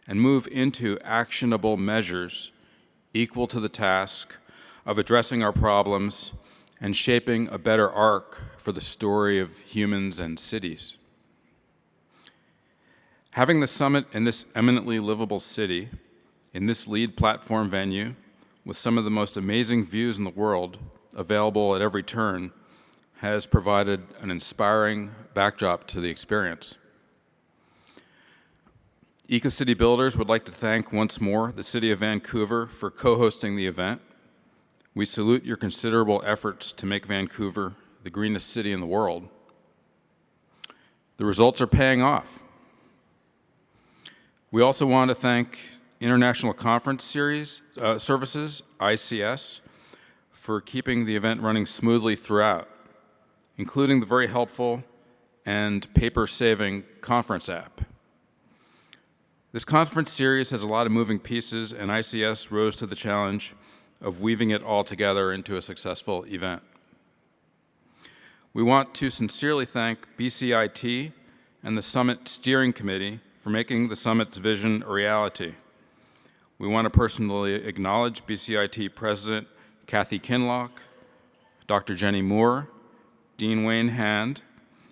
and move into actionable measures equal to the task of addressing our problems and shaping a better arc for the story of humans and cities. Having the summit in this eminently livable city, in this LEED platform venue, with some of the most amazing views in the world available at every turn, has provided an inspiring backdrop to the experience. EcoCity Builders would like to thank once more the City of Vancouver for co-hosting the event. We salute your considerable efforts to make Vancouver the greenest city in the world. The results are paying off. We also want to thank International Conference Services, ICS, for keeping the event running smoothly throughout, including the very helpful and paper-saving conference app. This conference series has a lot of moving pieces, and ICS rose to the challenge of weaving it all together into a successful event. We want to sincerely thank BCIT and the Summit Steering Committee for making the Summit's vision a reality. We want to personally acknowledge BCIT President Kathy Kinloch, Dr. Jenny Moore, Dean Wayne Hand,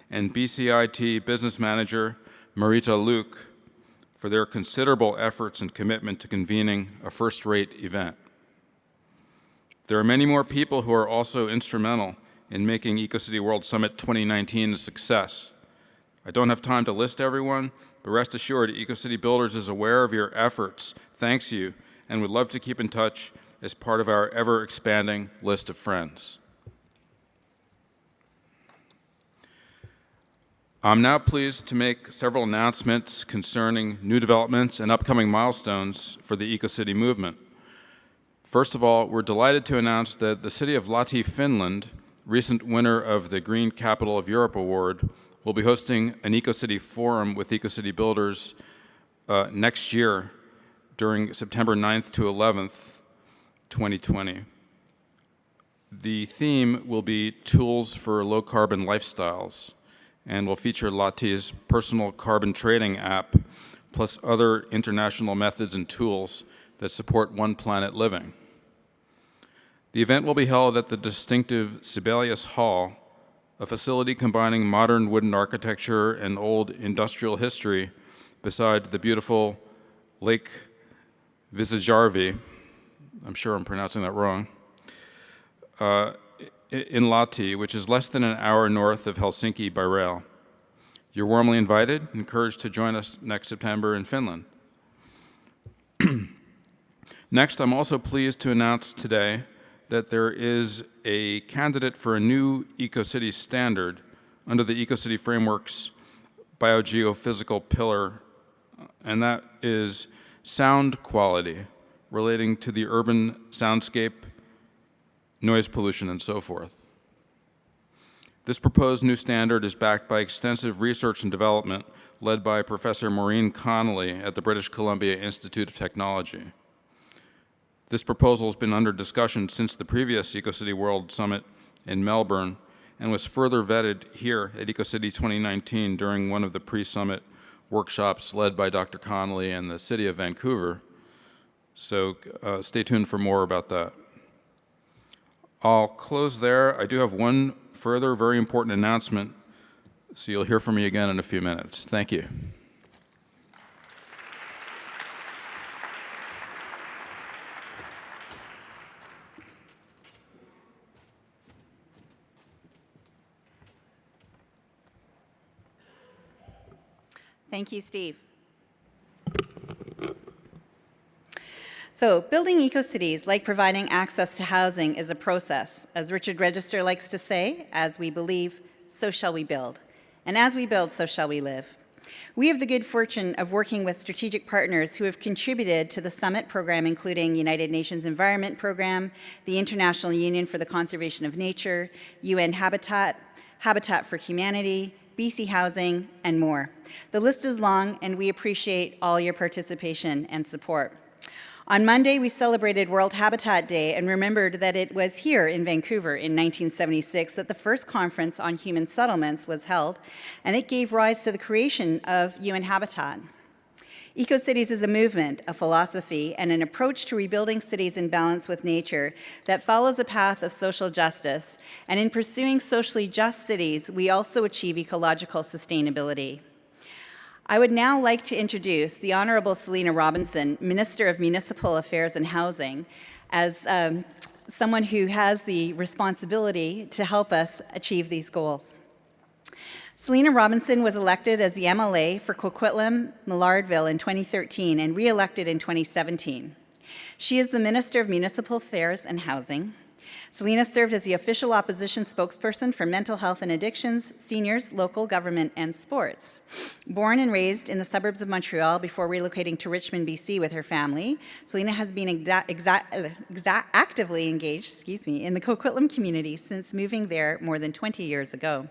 and BCIT Business Manager Marita Luke for their considerable efforts and commitment to convening a first-rate event. There are many more people who are also instrumental in making EcoCity World Summit 2019 a success. I don't have time to list everyone, but rest assured, EcoCity Builders is aware of your efforts, thanks you, and would love to keep in touch as part of our ever-expanding list of friends. I'm now pleased to make several announcements concerning new developments and upcoming milestones for the EcoCity movement. First of all, we're delighted to announce that the city of Lahti, Finland, recent winner of the Green Capital of Europe Award, will be hosting an EcoCity forum with EcoCity Builders next year during September 9th to 11th, 2020. The theme will be Tools for Low-Carbon Lifestyles, and will feature Lahti's personal carbon trading app, plus other international methods and tools that support one planet living. The event will be held at the distinctive Sibelius Hall, a facility combining modern wooden architecture and old industrial history beside the beautiful Lake Visijärvi, I'm sure I'm pronouncing that wrong, in Lahti, which is less than an hour north of Helsinki by rail. You're warmly invited, encouraged to join us next September in Finland. Next, I'm also pleased to announce today that there is a candidate for a new EcoCity standard under the EcoCity Framework's biogeophysical pillar, and that is sound quality relating to the urban soundscape, noise pollution, and so forth. This proposed new standard is backed by extensive research and development led by Professor Maureen Connolly at the British Columbia Institute of Technology. This proposal has been under discussion since the previous EcoCity World Summit in Melbourne and was further vetted here at EcoCity 2019 during one of the pre-summit workshops led by Dr. Connolly and the City of Vancouver. So stay tuned for more about that. I'll close there. I do have one further very important announcement, so you'll hear from me again in a few minutes. Thank you. Thank you, Steve. So, building eco-cities, like providing access to housing, is a process. As Richard Register likes to say, as we believe, so shall we build. And as we build, so shall we live. We have the good fortune of working with strategic partners who have contributed to the Summit program, including United Nations Environment Program, the International Union for the Conservation of Nature, UN Habitat, Habitat for Humanity, BC Housing, and more. The list is long, and we appreciate all your participation and support. On Monday, we celebrated World Habitat Day and remembered that it was here in Vancouver in 1976 that the first conference on human settlements was held, and it gave rise to the creation of UN Habitat. EcoCities is a movement, a philosophy, and an approach to rebuilding cities in balance with nature that follows a path of social justice. And in pursuing socially just cities, we also achieve ecological sustainability. I would now like to introduce the Honorable Selina Robinson, Minister of Municipal Affairs and Housing, as someone who has the responsibility to help us achieve these goals. Selina Robinson was elected as the MLA for Coquitlam-Millardville in 2013 and re-elected in 2017. She is the Minister of Municipal Affairs and Housing. Selina served as the official opposition spokesperson for mental health and addictions, seniors, local government, and sports. Born and raised in the suburbs of Montreal before relocating to Richmond, BC with her family, Selina has been actively engaged in the Coquitlam community since moving there more than 20 years ago.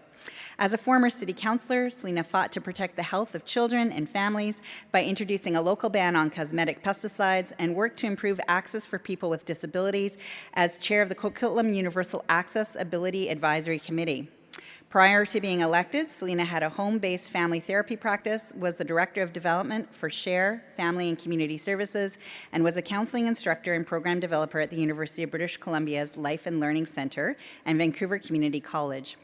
As a former city councillor, Selina fought to protect the health of children and families by introducing a local ban on cosmetic pesticides and worked to improve access for people with disabilities as chair of the Coquitlam Universal Access Ability Advisory Committee. Prior to being elected, Selina had a home-based family therapy practice, was the Director of Development for SHARE, Family and Community Services, and was a counseling instructor and program developer at the University of British Columbia's Life and Learning Centre and Vancouver Community College.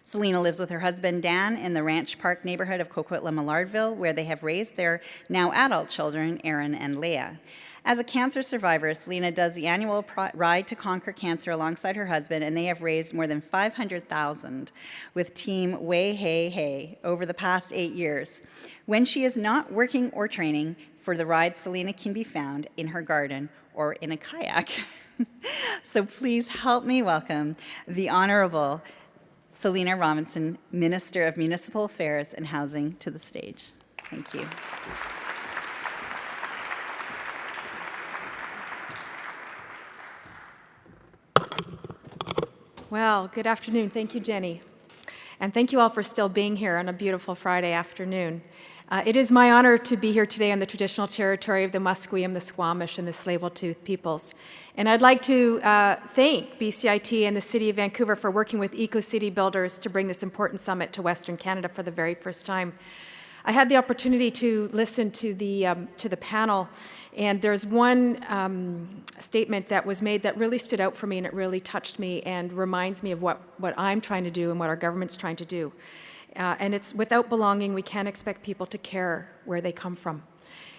Selina lives with her husband, Dan, in the Ranch Park neighborhood of Coquitlam-Millardville, where they have raised their now adult children, Aaron and Leah. As a cancer survivor, Selina does the annual Ride to Conquer Cancer alongside her husband, and they have raised more than $500,000 with Team Way Hey Hey over the past 8 years. When she is not working or training for the ride, Selina can be found in her garden or in a kayak. So please help me welcome the Honorable Selina Robinson, Minister of Municipal Affairs and Housing, to the stage. Thank you. Well, good afternoon. Thank you, Jenny. And thank you all for still being here on a beautiful Friday afternoon. It is my honor to be here today on the traditional territory of the Musqueam, the Squamish, and the Tsleil-Waututh peoples. And I'd like to thank BCIT and the City of Vancouver for working with EcoCity builders to bring this important summit to Western Canada for the very first time. I had the opportunity to listen to the panel, and there's one statement that was made that really stood out for me, and it really touched me and reminds me of what I'm trying to do and what our government's trying to do. And it's without belonging, we can't expect people to care where they come from.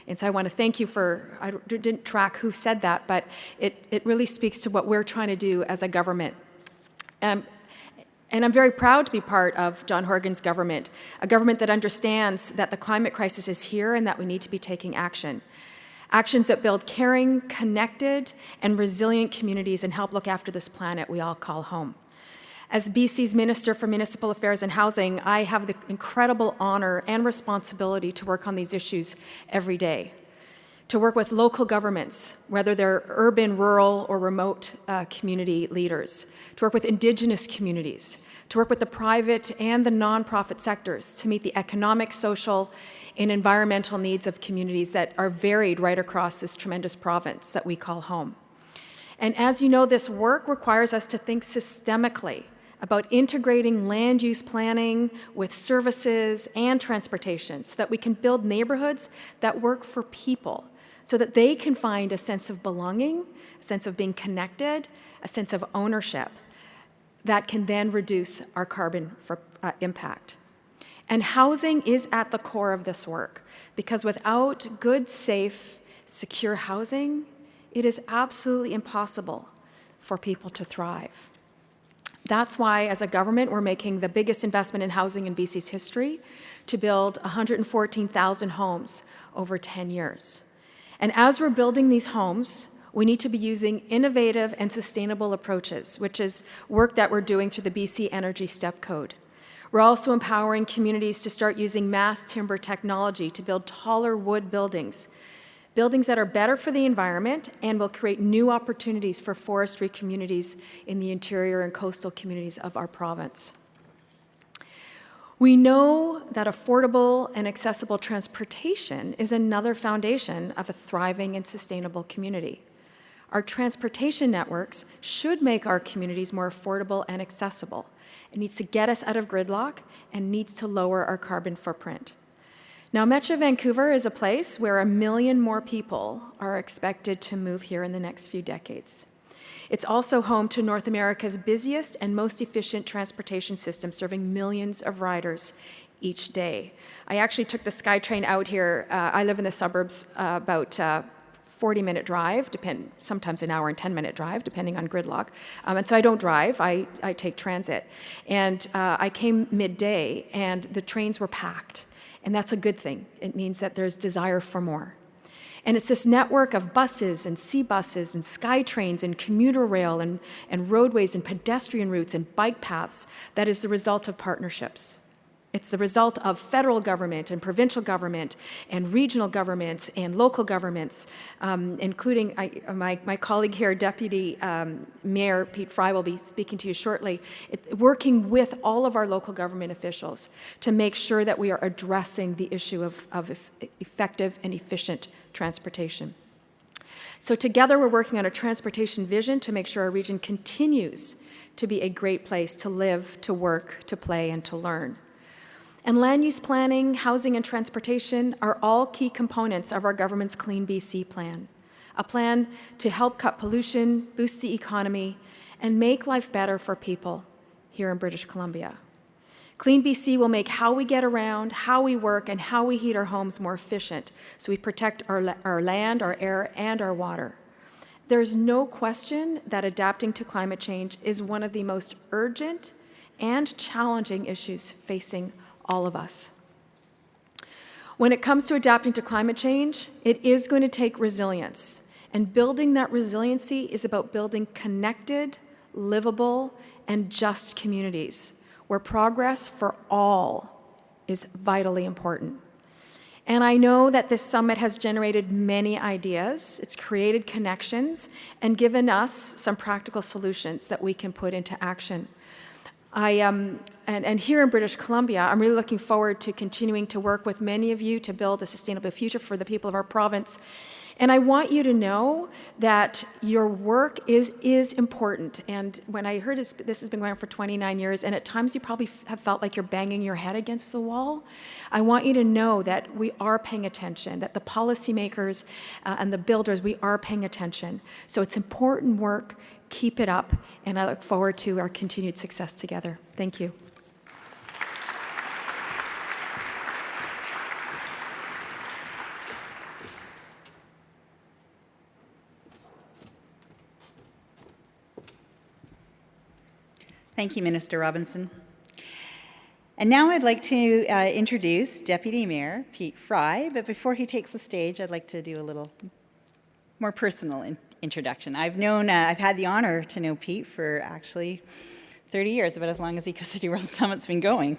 And so I want to thank you for, I didn't track who said that, but it really speaks to what we're trying to do as a government. And I'm very proud to be part of John Horgan's government, a government that understands that the climate crisis is here and that we need to be taking action. Actions that build caring, connected, and resilient communities and help look after this planet we all call home. As BC's Minister for Municipal Affairs and Housing, I have the incredible honor and responsibility to work on these issues every day. to work with local governments, whether they're urban, rural, or remote community leaders, to work with indigenous communities, to work with the private and the nonprofit sectors to meet the economic, social, and environmental needs of communities that are varied right across this tremendous province that we call home. And as you know, this work requires us to think systemically about integrating land use planning with services and transportation so that we can build neighborhoods that work for people, so that they can find a sense of belonging, a sense of being connected, a sense of ownership that can then reduce our carbon impact. And housing is at the core of this work, because without good, safe, secure housing, it is absolutely impossible for people to thrive. That's why, as a government, we're making the biggest investment in housing in BC's history to build 114,000 homes over 10 years. And as we're building these homes, we need to be using innovative and sustainable approaches, which is work that we're doing through the BC Energy Step Code. We're also empowering communities to start using mass timber technology to build taller wood buildings, buildings that are better for the environment and will create new opportunities for forestry communities in the interior and coastal communities of our province. We know that affordable and accessible transportation is another foundation of a thriving and sustainable community. Our transportation networks should make our communities more affordable and accessible. It needs to get us out of gridlock and needs to lower our carbon footprint. Now, Metro Vancouver is a place where 1 million more people are expected to move here in the next few decades. It's also home to North America's busiest and most efficient transportation system, serving millions of riders each day. I actually took the SkyTrain out here. I live in the suburbs, about 40-minute drive, sometimes an hour and 10-minute drive, depending on gridlock. And so I don't drive, I take transit. And I came midday, and the trains were packed. And that's a good thing. It means that there's desire for more. And it's this network of buses and sea buses and SkyTrains and commuter rail and roadways and pedestrian routes and bike paths that is the result of partnerships. It's the result of federal government and provincial government and regional governments and local governments, including my colleague here, Deputy Mayor Pete Fry, will be speaking to you shortly, working with all of our local government officials to make sure that we are addressing the issue of effective and efficient transportation. So together we're working on a transportation vision to make sure our region continues to be a great place to live, to work, to play, and to learn. And land use planning, housing, and transportation are all key components of our government's Clean BC plan, a plan to help cut pollution, boost the economy, and make life better for people here in British Columbia. Clean BC will make how we get around, how we work, and how we heat our homes more efficient so we protect our land, our air, and our water. There's no question that adapting to climate change is one of the most urgent and challenging issues facing all of us. When it comes to adapting to climate change, it is going to take resilience. And building that resiliency is about building connected, livable, and just communities where progress for all is vitally important. And I know that this summit has generated many ideas, it's created connections, and given us some practical solutions that we can put into action. And here in British Columbia, I'm really looking forward to continuing to work with many of you to build a sustainable future for the people of our province. And I want you to know that your work is important. And when I heard this has been going on for 29 years, and at times you probably have felt like you're banging your head against the wall, I want you to know that we are paying attention, that the policymakers and the builders, we are paying attention. So it's important work. Keep it up, and I look forward to our continued success together. Thank you. Thank you, Minister Robinson. And now I'd like to introduce Deputy Mayor Pete Fry, but before he takes the stage, I'd like to do a little more personal introduction. I've had the honor to know Pete for actually 30 years, about as long as EcoCity World Summit's been going.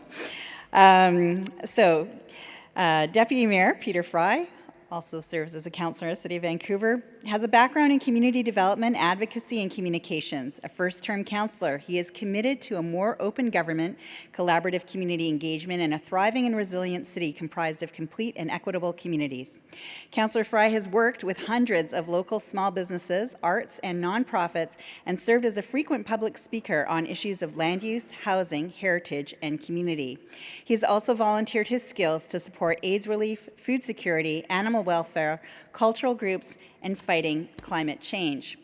Deputy Mayor Peter Fry, also serves as a counselor in the City of Vancouver, has a background in community development, advocacy, and communications. A first-term counselor, he is committed to a more open government, collaborative community engagement, and a thriving and resilient city comprised of complete and equitable communities. Councillor Fry has worked with hundreds of local small businesses, arts, and nonprofits, and served as a frequent public speaker on issues of land use, housing, heritage, and community. He has also volunteered his skills to support AIDS relief, food security, animal welfare, cultural groups, and fighting climate change.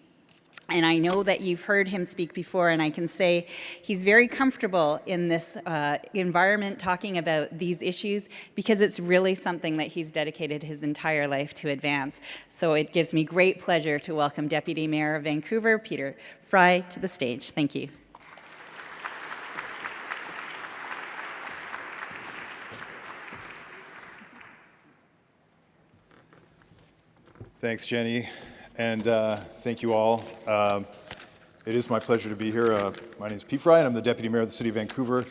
And I know that you've heard him speak before, and I can say he's very comfortable in this environment talking about these issues because it's really something that he's dedicated his entire life to advance. So it gives me great pleasure to welcome Deputy Mayor of Vancouver, Peter Fry, to the stage. Thank you. Thanks, Jenny, and thank you all. It is my pleasure to be here. My name is Pete Fry, and I'm the Deputy Mayor of the City of Vancouver,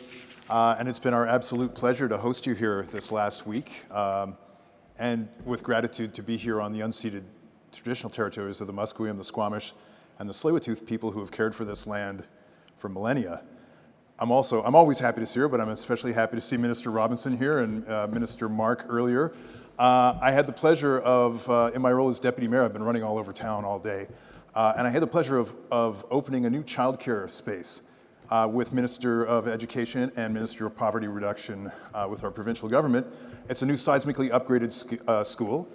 and it's been our absolute pleasure to host you here this last week, and with gratitude to be here on the unceded traditional territories of the Musqueam, the Squamish, and the Tsleil-Waututh people who have cared for this land for millennia. I'm always happy to see her, but I'm especially happy to see Minister Robinson here and Minister Mark earlier. I had the pleasure of, in my role as Deputy Mayor, I've been running all over town all day, and I had the pleasure of opening a new childcare space with Minister of Education and Minister of Poverty Reduction with our provincial government. It's a new seismically upgraded school,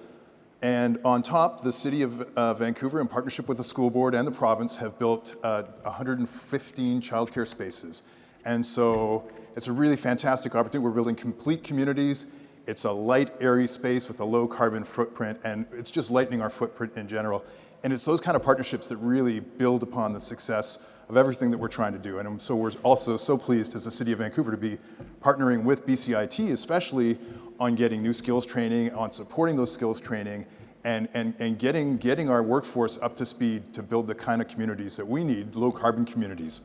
and on top, the City of Vancouver, in partnership with the school board and the province, have built 115 childcare spaces. And so it's a really fantastic opportunity. We're building complete communities. It's a light, airy space with a low carbon footprint, and it's just lightening our footprint in general. And it's those kind of partnerships that really build upon the success of everything that we're trying to do. And so we're also so pleased as the City of Vancouver to be partnering with BCIT, especially on getting new skills training, on supporting those skills training, and getting our workforce up to speed to build the kind of communities that we need, low carbon communities.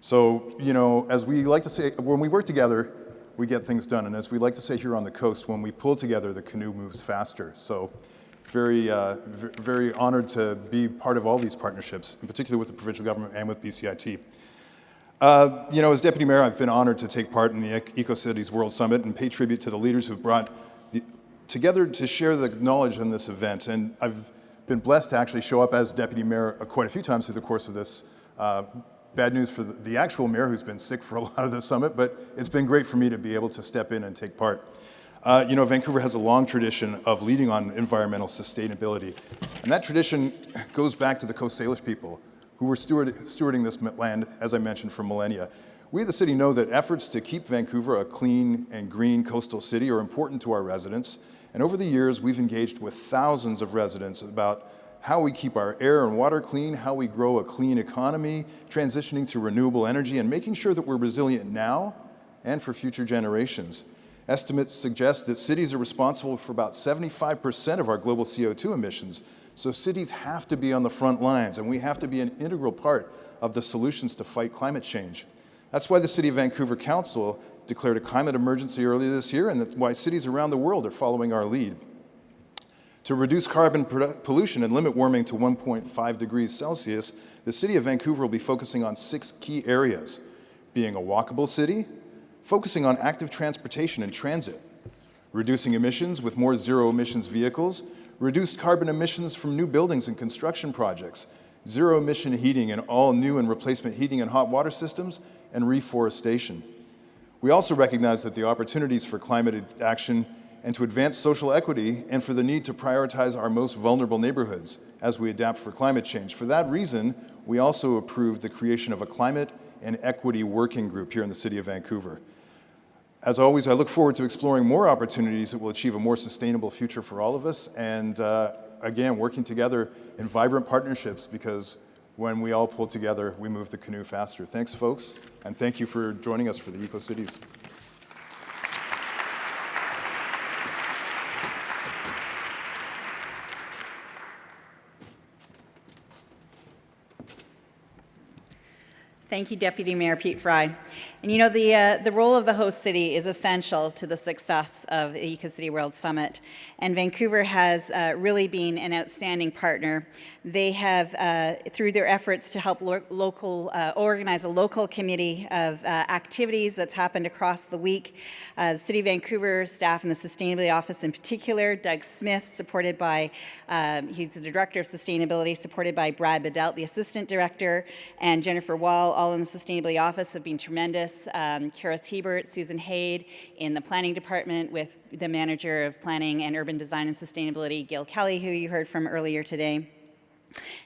So, you know, as we like to say, when we work together, we get things done. And as we like to say here on the coast, when we pull together, the canoe moves faster. So very honored to be part of all these partnerships, in particular with the provincial government and with BCIT. You know, as Deputy Mayor, I've been honored to take part in the EcoCities World Summit and pay tribute to the leaders who've brought together to share the knowledge in this event. And I've been blessed to actually show up as Deputy Mayor quite a few times through the course of this. Bad news for the actual mayor, who's been sick for a lot of the summit, but it's been great for me to be able to step in and take part. You know, Vancouver has a long tradition of leading on environmental sustainability, and that tradition goes back to the Coast Salish people, who were stewarding this land, as I mentioned, for millennia. We at the city know that efforts to keep Vancouver a clean and green coastal city are important to our residents, and over the years, we've engaged with thousands of residents about how we keep our air and water clean, how we grow a clean economy, transitioning to renewable energy, and making sure that we're resilient now and for future generations. Estimates suggest that cities are responsible for about 75% of our global CO2 emissions, so cities have to be on the front lines, and we have to be an integral part of the solutions to fight climate change. That's why the City of Vancouver Council declared a climate emergency earlier this year, and that's why cities around the world are following our lead. To reduce carbon pollution and limit warming to 1.5 degrees Celsius, the City of Vancouver will be focusing on 6 key areas: being a walkable city, focusing on active transportation and transit, reducing emissions with more zero-emissions vehicles, reduced carbon emissions from new buildings and construction projects, zero-emission heating in all new and replacement heating and hot water systems, and reforestation. We also recognize that the opportunities for climate action and to advance social equity, and for the need to prioritize our most vulnerable neighborhoods as we adapt for climate change. For that reason, we also approved the creation of a climate and equity working group here in the City of Vancouver. As always, I look forward to exploring more opportunities that will achieve a more sustainable future for all of us, and again, working together in vibrant partnerships, because when we all pull together, we move the canoe faster. Thanks, folks, and thank you for joining us for the EcoCities. Thank you, Deputy Mayor Pete Fry. And you know, the role of the host city is essential to the success of the Eco-City World Summit. And Vancouver has really been an outstanding partner. They have, through their efforts to help organize a local committee of activities that's happened across the week. The City of Vancouver staff and the Sustainability Office in particular, Doug Smith, supported by, he's the Director of Sustainability, supported by Brad Bedelt, the Assistant Director, and Jennifer Wall, all in the Sustainability Office, have been tremendous. Karis Hebert, Susan Haid in the Planning Department with the Manager of Planning and Urban Design and Sustainability, Gil Kelly, who you heard from earlier today.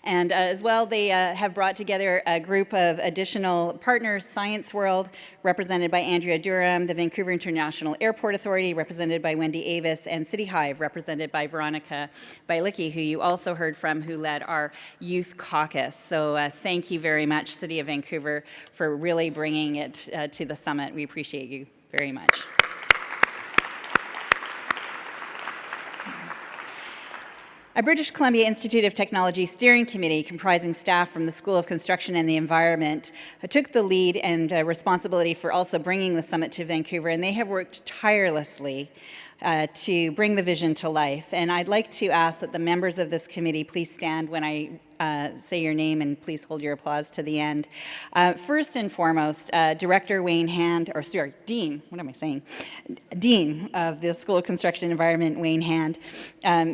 And as well, they have brought together a group of additional partners, Science World, represented by Andrea Durham, the Vancouver International Airport Authority, represented by Wendy Avis, and City Hive, represented by Veronica Bailicki, who you also heard from, who led our youth caucus. So thank you very much, City of Vancouver, for really bringing it to the summit. We appreciate you very much. A British Columbia Institute of Technology steering committee comprising staff from the School of Construction and the Environment took the lead and responsibility for also bringing the summit to Vancouver, and they have worked tirelessly to bring the vision to life. And I'd like to ask that the members of this committee please stand when I say your name, and please hold your applause to the end. First and foremost, Director Wayne Hand, or sorry, Dean, what am I saying? Dean of the School of Construction and Environment, Wayne Hand.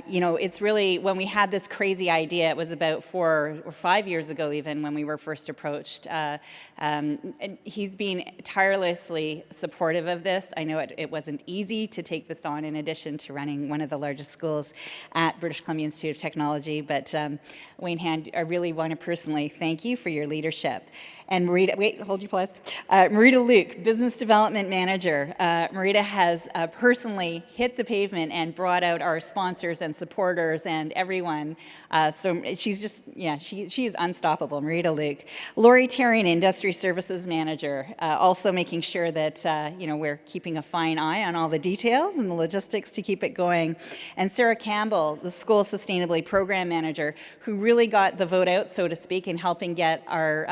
You know, it's really, when we had this crazy idea, it was about 4 or 5 years ago even when we were first approached. And he's been tirelessly supportive of this. I know it wasn't easy to take this on in addition to running one of the largest schools at British Columbia Institute of Technology, but Wayne Hand, I really want to personally thank you for your leadership. And Marita, wait, hold your applause. Marita Luke, Business Development Manager. Marita has personally hit the pavement and brought out our sponsors and supporters and everyone. So she's just, yeah, she is unstoppable, Marita Luke. Lori Tarian, Industry Services Manager, also making sure that, you know, we're keeping a fine eye on all the details and the logistics to keep it going. And Sarah Campbell, the School Sustainability Program Manager, who really got the vote out, so to speak, in helping get our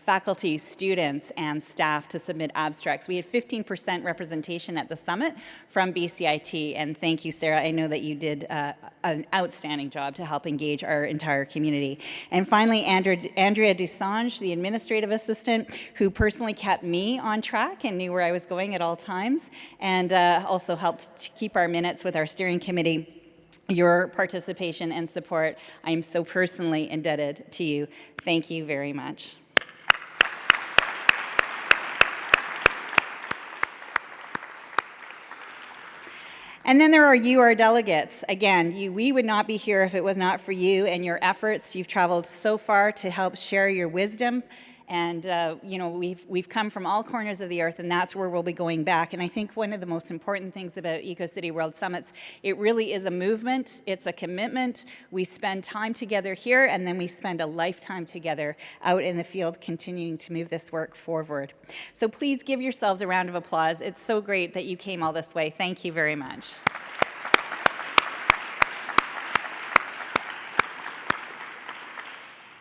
faculty, students, and staff to submit abstracts. We had 15% representation at the summit from BCIT, and thank you, Sarah. I know that you did an outstanding job to help engage our entire community. And finally, Andrea Dusange, the administrative assistant, who personally kept me on track and knew where I was going at all times, and also helped to keep our minutes with our steering committee. Your participation and support, I am so personally indebted to you. Thank you very much. And then there are you, our delegates. Again, we would not be here if it was not for you and your efforts. You've traveled so far to help share your wisdom. And, you know, we've come from all corners of the earth, and that's where we'll be going back. And I think one of the most important things about Eco-City World Summits, it really is a movement. It's a commitment. We spend time together here, and then we spend a lifetime together out in the field continuing to move this work forward. So please give yourselves a round of applause. It's so great that you came all this way. Thank you very much.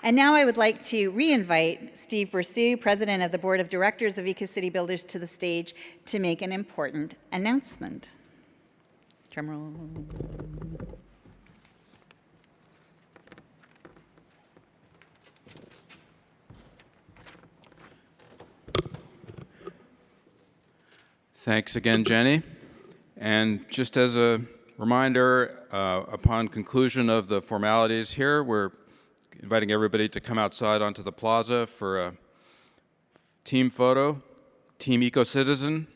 And now I would like to re-invite Steve Boursu, President of the Board of Directors of Eco-City Builders, to the stage to make an important announcement. Drum roll. Thanks again, Jenny. And just as a reminder, upon conclusion of the formalities here, we're inviting everybody to come outside onto the plaza for a team photo, Team Eco-Citizen.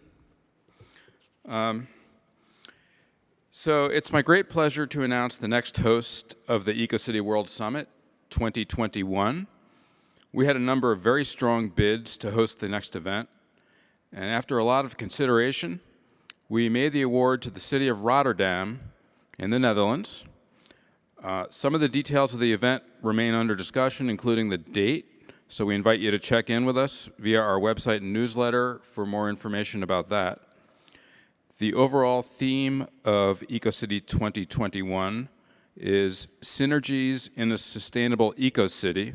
So it's my great pleasure to announce the next host of the Eco-City World Summit 2021. We had a number of very strong bids to host the next event, and after a lot of consideration, we made the award to the city of Rotterdam in the Netherlands. Some of the details of the event remain under discussion, including the date, so we invite you to check in with us via our website and newsletter for more information about that. The overall theme of EcoCity 2021 is Synergies in a Sustainable Eco-City,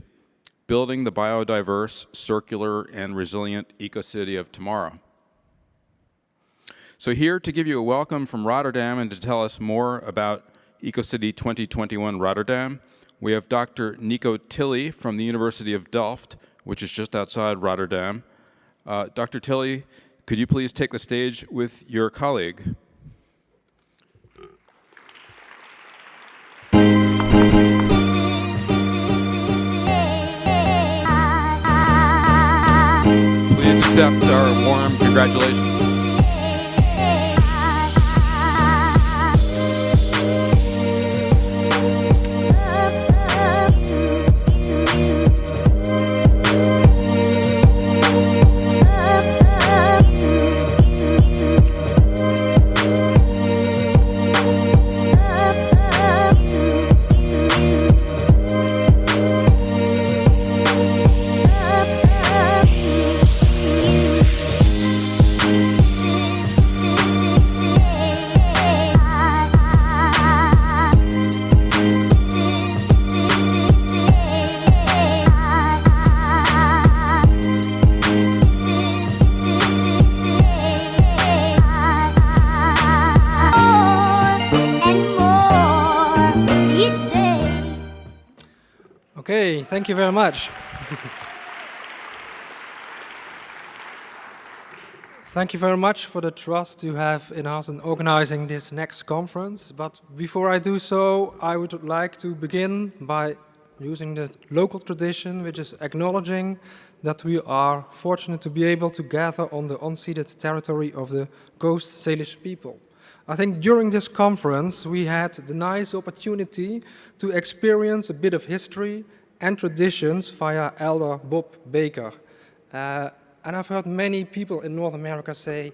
building the biodiverse, circular, and resilient eco-city of tomorrow. So here to give you a welcome from Rotterdam and to tell us more about EcoCity 2021 Rotterdam, we have Dr. Nico Tilley from the University of Delft, which is just outside Rotterdam. Dr. Tilley, could you please take the stage with your colleague? Please accept our warm congratulations. Okay, thank you very much. Thank you very much for the trust you have in us in organizing this next conference. But before I do so, I would like to begin by using the local tradition, which is acknowledging that we are fortunate to be able to gather on the unceded territory of the Coast Salish people. I think during this conference, we had the nice opportunity to experience a bit of history and traditions via Elder Bob Baker. And I've heard many people in North America say,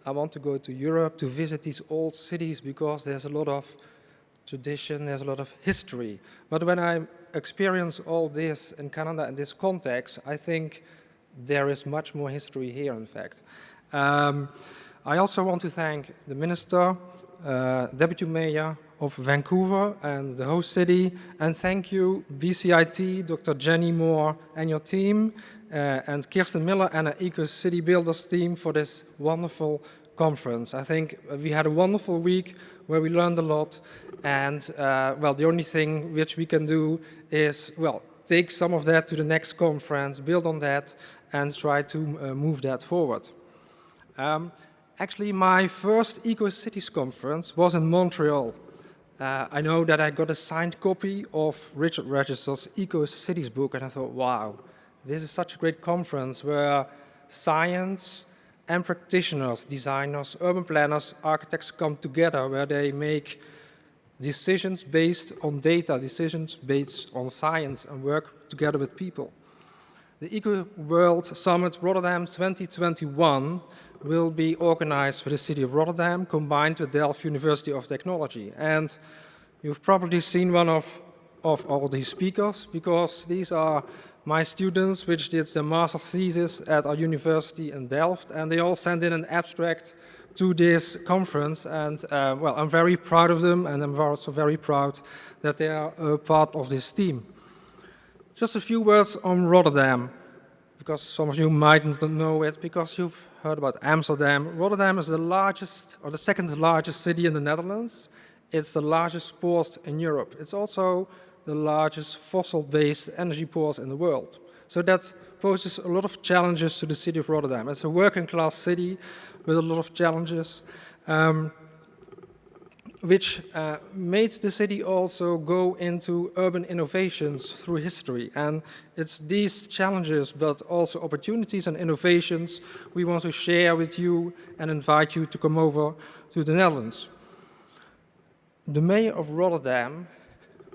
I want to go to Europe to visit these old cities because there's a lot of tradition, there's a lot of history. But when I experience all this in Canada in this context, I think there is much more history here, in fact. I also want to thank the Minister, Deputy Mayor of Vancouver and the host city, and thank you BCIT, Dr. Jenny Moore and your team, and Kirsten Miller and our EcoCity Builders team for this wonderful conference. I think we had a wonderful week where we learned a lot, and well, the only thing which we can do is, well, take some of that to the next conference, build on that, and try to move that forward. Actually, my first EcoCities conference was in Montreal. I know that I got a signed copy of Richard Register's EcoCities book, and I thought, wow, this is such a great conference where science and practitioners, designers, urban planners, architects come together, where they make decisions based on data, decisions based on science, and work together with people. The Eco World Summit Rotterdam 2021 will be organized with the City of Rotterdam, combined with Delft University of Technology. And you've probably seen one of all these speakers, because these are my students which did their master thesis at our university in Delft, and they all sent in an abstract to this conference. And well, I'm very proud of them, and I'm also very proud that they are a part of this team. Just a few words on Rotterdam, because some of you might not know it, because you've heard about Amsterdam. Rotterdam is the largest, or the second largest city in the Netherlands. It's the largest port in Europe. It's also the largest fossil-based energy port in the world. So that poses a lot of challenges to the city of Rotterdam. It's a working-class city with a lot of challenges, which made the city also go into urban innovations through history. And it's these challenges, but also opportunities and innovations we want to share with you and invite you to come over to the Netherlands. The mayor of Rotterdam,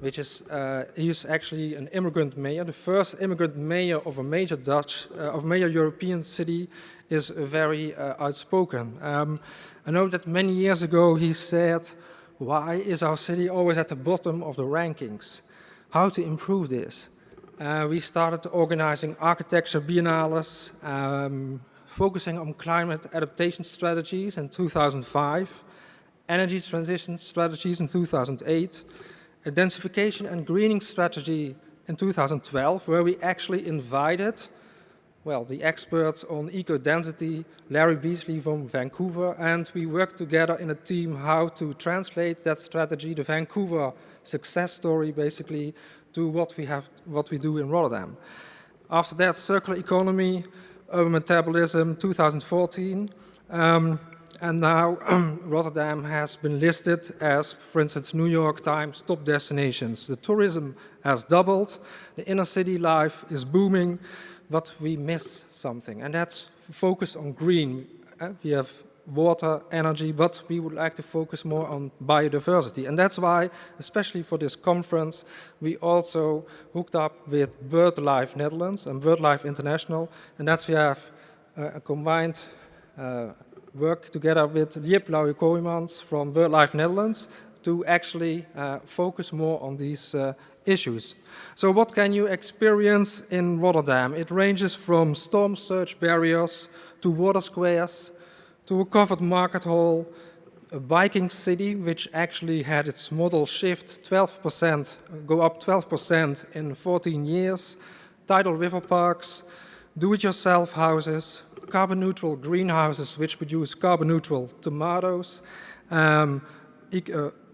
which is, he's actually an immigrant mayor, the first immigrant mayor of a major European city, is very outspoken. I know that many years ago he said, why is our city always at the bottom of the rankings? How to improve this? We started organizing architecture biennales, focusing on climate adaptation strategies in 2005, energy transition strategies in 2008, a densification and greening strategy in 2012, where we actually invited, well, the experts on eco-density, Larry Beasley from Vancouver, and we worked together in a team how to translate that strategy, the Vancouver success story, basically, to what we do in Rotterdam. After that, circular economy, urban metabolism, 2014, and now Rotterdam has been listed as, for instance, New York Times top destinations. The tourism has doubled, the inner city life is booming, but we miss something, and that's focus on green. We have water, energy, but we would like to focus more on biodiversity. And that's why, especially for this conference, we also hooked up with BirdLife Netherlands and BirdLife International, and that's we have a combined work together with Jip Lauwe-Kooijmans from BirdLife Netherlands to actually focus more on these issues. So what can you experience in Rotterdam? It ranges from storm surge barriers to water squares, to a covered market hall, a biking city, which actually had its model shift 12%, go up 12% in 14 years, tidal river parks, do-it-yourself houses, carbon-neutral greenhouses which produce carbon-neutral tomatoes,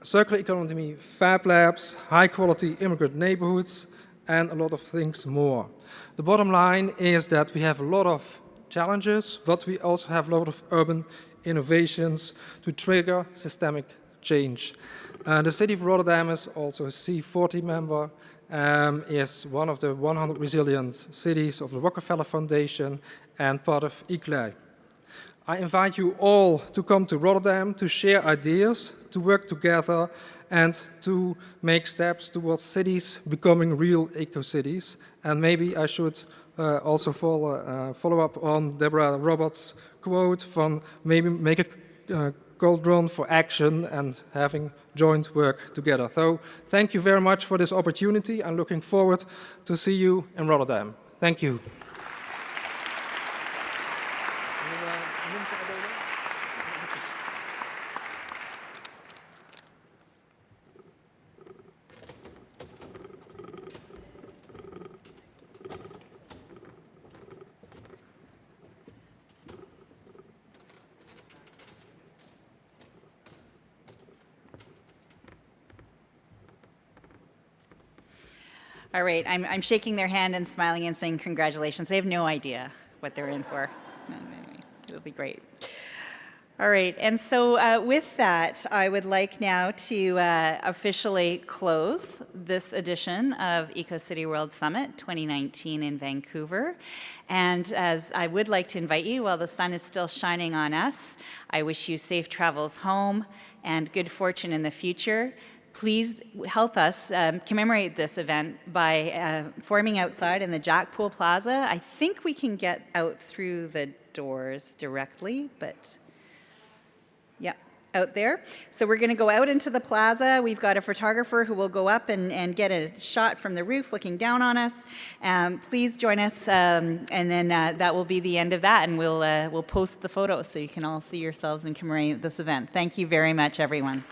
circular economy fab labs, high-quality immigrant neighborhoods, and a lot of things more. The bottom line is that we have a lot of challenges, but we also have a lot of urban innovations to trigger systemic change. The city of Rotterdam is also a C40 member, is one of the 100 resilient cities of the Rockefeller Foundation and part of ICLEI. I invite you all to come to Rotterdam to share ideas, to work together, and to make steps towards cities becoming real eco-cities. And maybe I should also follow up on Deborah Roberts' quote from maybe make a cauldron for action and having joint work together. So thank you very much for this opportunity. I'm looking forward to see you in Rotterdam. Thank you. All right, I'm shaking their hand and smiling and saying congratulations. They have no idea what they're in for. It'll be great. All right, and so with that, I would like now to officially close this edition of EcoCity World Summit 2019 in Vancouver. And as I would like to invite you, while the sun is still shining on us, I wish you safe travels home and good fortune in the future. Please help us commemorate this event by forming outside in the Jack Pool Plaza. I think we can get out through the doors directly, but yeah, out there. So we're going to go out into the plaza. We've got a photographer who will go up and get a shot from the roof looking down on us. Please join us, and then that will be the end of that, and we'll post the photos so you can all see yourselves and commemorate this event. Thank you very much, everyone.